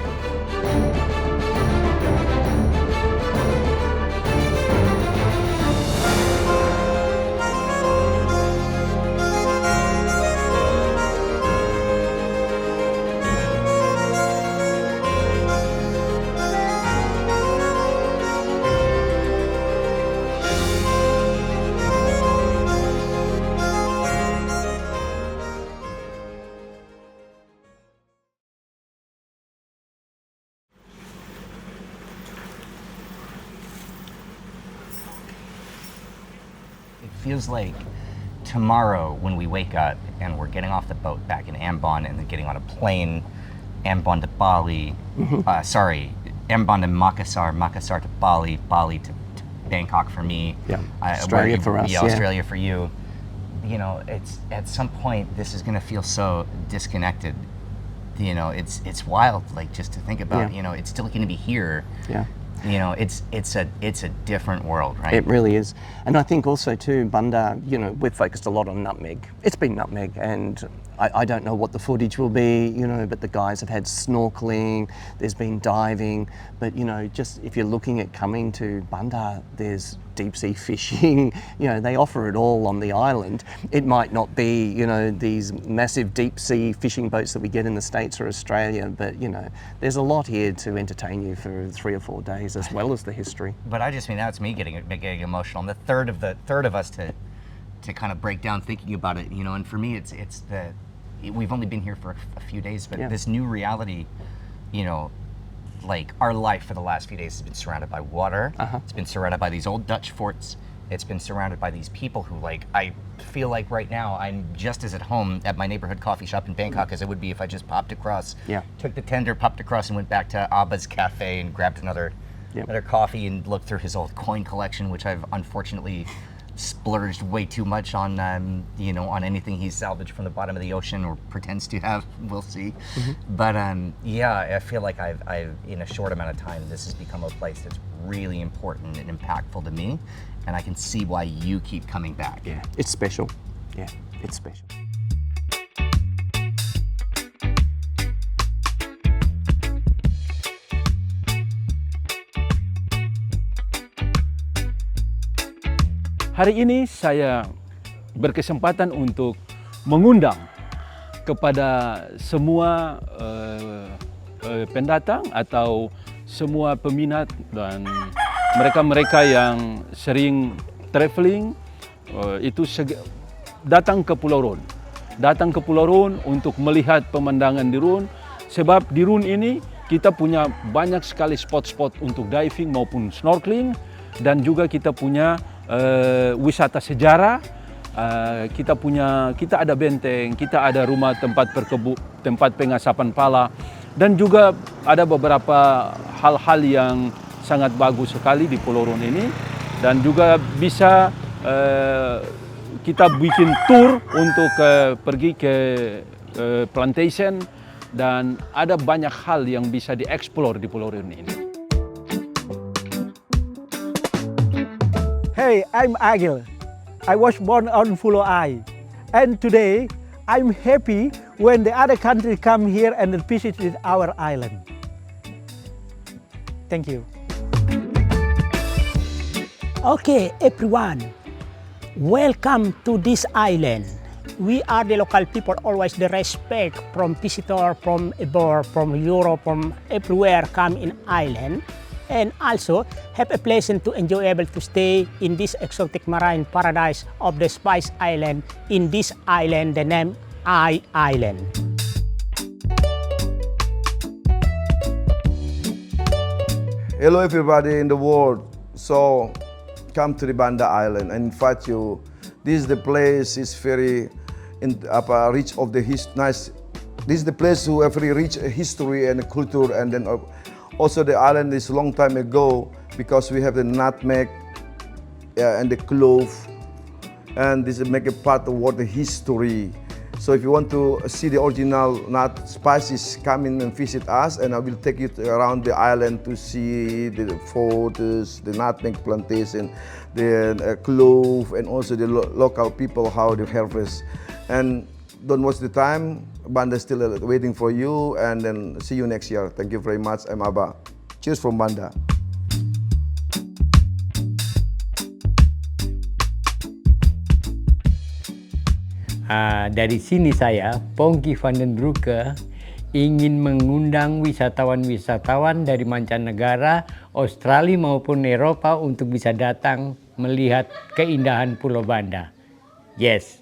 Speaker 1: It feels like tomorrow when we wake up and we're getting off the boat back in Ambon and then getting on a plane, Ambon to Bali, Ambon to Makassar, Makassar to Bali, Bali to Bangkok for me.
Speaker 3: Yeah, Australia for us.
Speaker 1: Yeah, Australia for you. You know, it's at some point this is going to feel so disconnected. You know, it's wild, like just to think about. You know, it's still going to be here. Yeah. You know, it's a different world, right?
Speaker 3: It really is. And I think also too, Banda, you know, we've focused a lot on nutmeg. It's been nutmeg, and I don't know what the footage will be, you know, but the guys have had snorkeling, there's been diving, but you know, just if you're looking at coming to Banda, there's deep sea fishing, you know, they offer it all on the island. It might not be, you know, these massive deep sea fishing boats that we get in the States or Australia, but you know, there's a lot here to entertain you for 3 or 4 days, as well as the history.
Speaker 1: But I just mean, that's me getting emotional. And the third of us to kind of break down thinking about it, you know, and for me we've only been here for a few days, but this new reality, you know, like our life for the last few days has been surrounded by water. It's been surrounded by these old Dutch forts. It's been surrounded by these people who, like, I feel like right now I'm just as at home at my neighborhood coffee shop in Bangkok as I would be if I just popped across, took the tender, popped across and went back to Abba's cafe and grabbed another coffee and looked through his old coin collection, which I've unfortunately splurged way too much on, you know, on anything he's salvaged from the bottom of the ocean or pretends to have. We'll see. But yeah, I feel like I've in a short amount of time, this has become a place that's really important and impactful to me, and I can see why you keep coming back.
Speaker 3: Yeah, it's special. Yeah, it's special.
Speaker 5: Hari ini saya berkesempatan untuk mengundang kepada semua pendatang atau semua peminat dan mereka-mereka yang sering traveling itu datang ke Pulau Rhun. Datang ke Pulau Rhun untuk melihat pemandangan di Rhun, sebab di Rhun ini kita punya banyak sekali spot-spot untuk diving maupun snorkeling, dan juga kita punya wisata sejarah. Kita ada benteng, kita ada rumah tempat pengasapan pala, dan juga ada beberapa hal-hal yang sangat bagus sekali di Pulau Rhun ini, dan juga bisa kita bikin tour untuk pergi ke plantation, dan ada banyak hal yang bisa dieksplor di Pulau Rhun ini.
Speaker 7: Hey, I'm Agil. I was born on Pulau Ai, and today I'm happy when the other country come here and visit our island. Thank you.
Speaker 6: Okay, everyone, welcome to this island. We are the local people, always the respect from visitor from abroad, from Europe, from everywhere come in island. And also have a pleasure to enjoy able to stay in this exotic marine paradise of the Spice Island. In this island, the name Ai Island.
Speaker 8: Hello everybody in the world. So come to the Banda Island. I invite you. This is the place is very rich of the nice. This is the place who have very rich history and culture, and then Also, the island is a long time ago because we have the nutmeg and the clove, and this make a part of what the history. So if you want to see the original nut spices, come in and visit us, and I will take you around the island to see the photos, the nutmeg plantation, the clove, and also the local people, how they harvest. And don't waste the time. Banda is still waiting for you, and then see you next year. Thank you very much. I'm Abba. Cheers from Banda.
Speaker 12: Dari sini saya, Pongki van den Broucke, ingin mengundang wisatawan-wisatawan dari mancanegara, Australia maupun Eropa untuk bisa datang melihat keindahan Pulau Banda. Yes.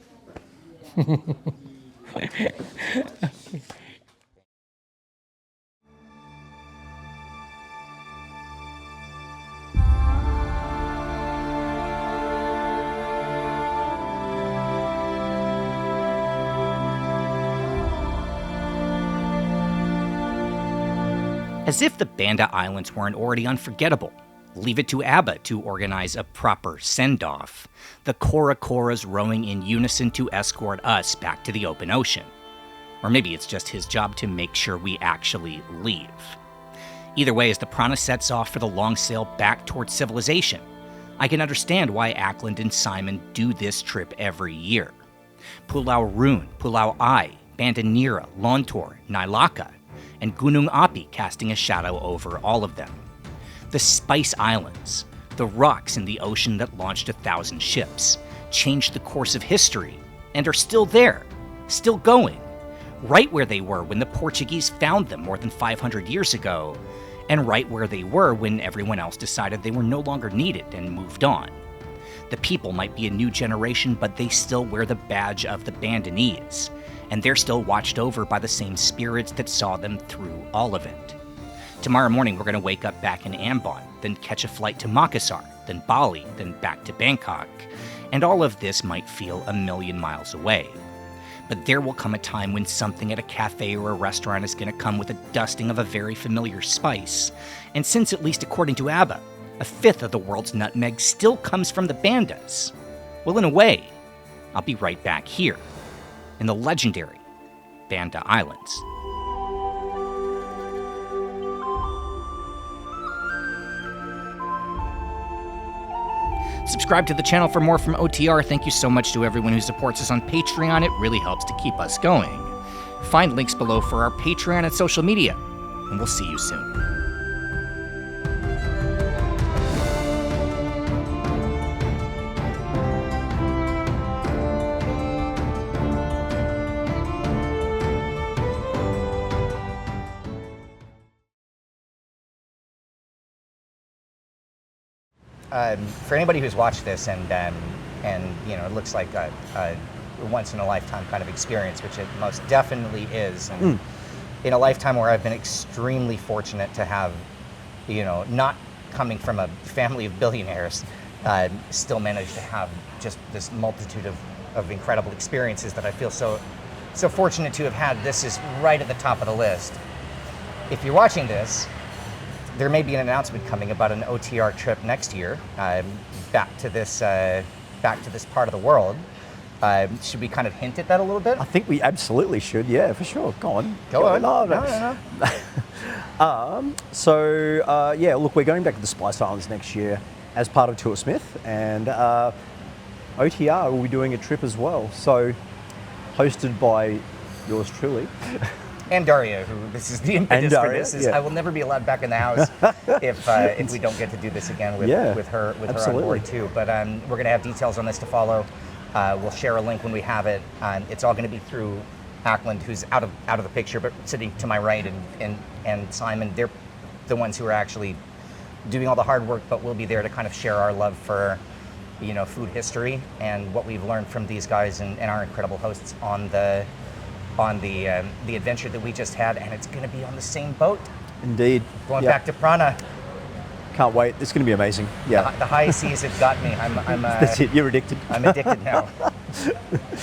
Speaker 1: As if the Banda Islands weren't already unforgettable. Leave it to ABBA to organize a proper send-off. The Koras rowing in unison to escort us back to the open ocean. Or maybe it's just his job to make sure we actually leave. Either way, as the Prana sets off for the long sail back towards civilization, I can understand why Ackland and Simon do this trip every year. Pulau Rhun, Pulau Ai, Banda Neira, Lontor, Nailaka, and Gunung Api casting a shadow over all of them. The Spice Islands, the rocks in the ocean that launched 1,000 ships, changed the course of history, and are still there, still going, right where they were when the Portuguese found them more than 500 years ago, and right where they were when everyone else decided they were no longer needed and moved on. The people might be a new generation, but they still wear the badge of the Bandanese, and they're still watched over by the same spirits that saw them through all of it. Tomorrow morning, we're going to wake up back in Ambon, then catch a flight to Makassar, then Bali, then back to Bangkok, and all of this might feel a million miles away. But there will come a time when something at a cafe or a restaurant is going to come with a dusting of a very familiar spice, and since, at least according to ABBA, a fifth of the world's nutmeg still comes from the Bandas, well, in a way, I'll be right back here, in the legendary Banda Islands. Subscribe to the channel for more from OTR. Thank you so much to everyone who supports us on Patreon. It really helps to keep us going. Find links below for our Patreon and social media, and we'll see you soon.
Speaker 10: For anybody who's watched this and you know, it looks like a once in a lifetime kind of experience, which it most definitely is, and in a lifetime where I've been extremely fortunate to have, you know, not coming from a family of billionaires, still managed to have just this multitude of incredible experiences that I feel so fortunate to have had. This is right at the top of the list. If you're watching this, there may be an announcement coming about an OTR trip next year back to this part of the world. Should we kind of hint at that a little bit?
Speaker 4: I think we absolutely should. Yeah, for sure. Go on.
Speaker 10: Go on.
Speaker 4: No. Yeah, look, we're going back to the Spice Islands next year as part of Tour Smith, and OTR will be doing a trip as well. So, hosted by yours truly.
Speaker 10: And Daria, who this is the impetus for this, is I will never be allowed back in the house if we don't get to do this again with her on board too. But we're going to have details on this to follow. We'll share a link when we have it. It's all going to be through Ackland, who's out of the picture, but sitting to my right, and Simon. They're the ones who are actually doing all the hard work, but we'll be there to kind of share our love for, you know, food history and what we've learned from these guys and our incredible hosts on the adventure that we just had, and it's going to be on the same boat.
Speaker 4: Indeed.
Speaker 10: Going back to Prana.
Speaker 4: Can't wait. It's going to be amazing. Yeah.
Speaker 10: The high seas have got me. I'm
Speaker 4: That's it. You're addicted.
Speaker 10: I'm addicted now.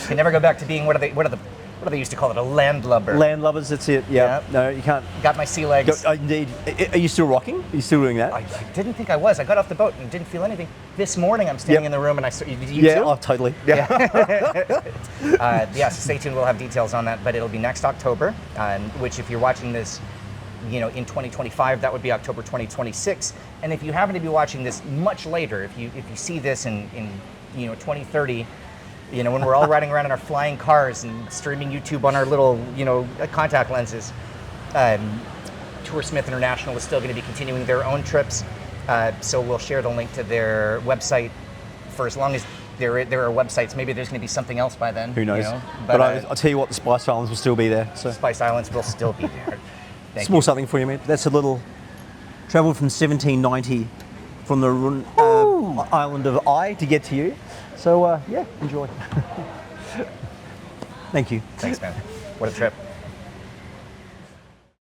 Speaker 10: Can never go back to being what are the what do they used to call it? A landlubber.
Speaker 4: Landlubbers, that's it. Yeah. No, you can't.
Speaker 10: Got my sea legs.
Speaker 4: Indeed. Are you still rocking? Are you still doing that?
Speaker 10: I didn't think I was. I got off the boat and didn't feel anything. This morning I'm standing in the room and I saw you
Speaker 4: yeah,
Speaker 10: too?
Speaker 4: oh, totally.
Speaker 10: Yeah. So stay tuned. We'll have details on that, but it'll be next October, which if you're watching this, in 2025, that would be October 2026. And if you happen to be watching this much later, if you see this in 2030, when we're all riding around in our flying cars and streaming YouTube on our little, contact lenses, Toursmith International is still going to be continuing their own trips. So we'll share the link to their website for as long as there are websites. Maybe there's going to be something else by then.
Speaker 4: Who knows? But I'll tell you what, the Spice Islands will still be there. So.
Speaker 10: Spice Islands will still be there.
Speaker 4: Small something for you, mate. That's a little travel from 1790 from the Rhun island of Ai to get to you. So yeah, enjoy. Thank you.
Speaker 10: Thanks, man. What a trip.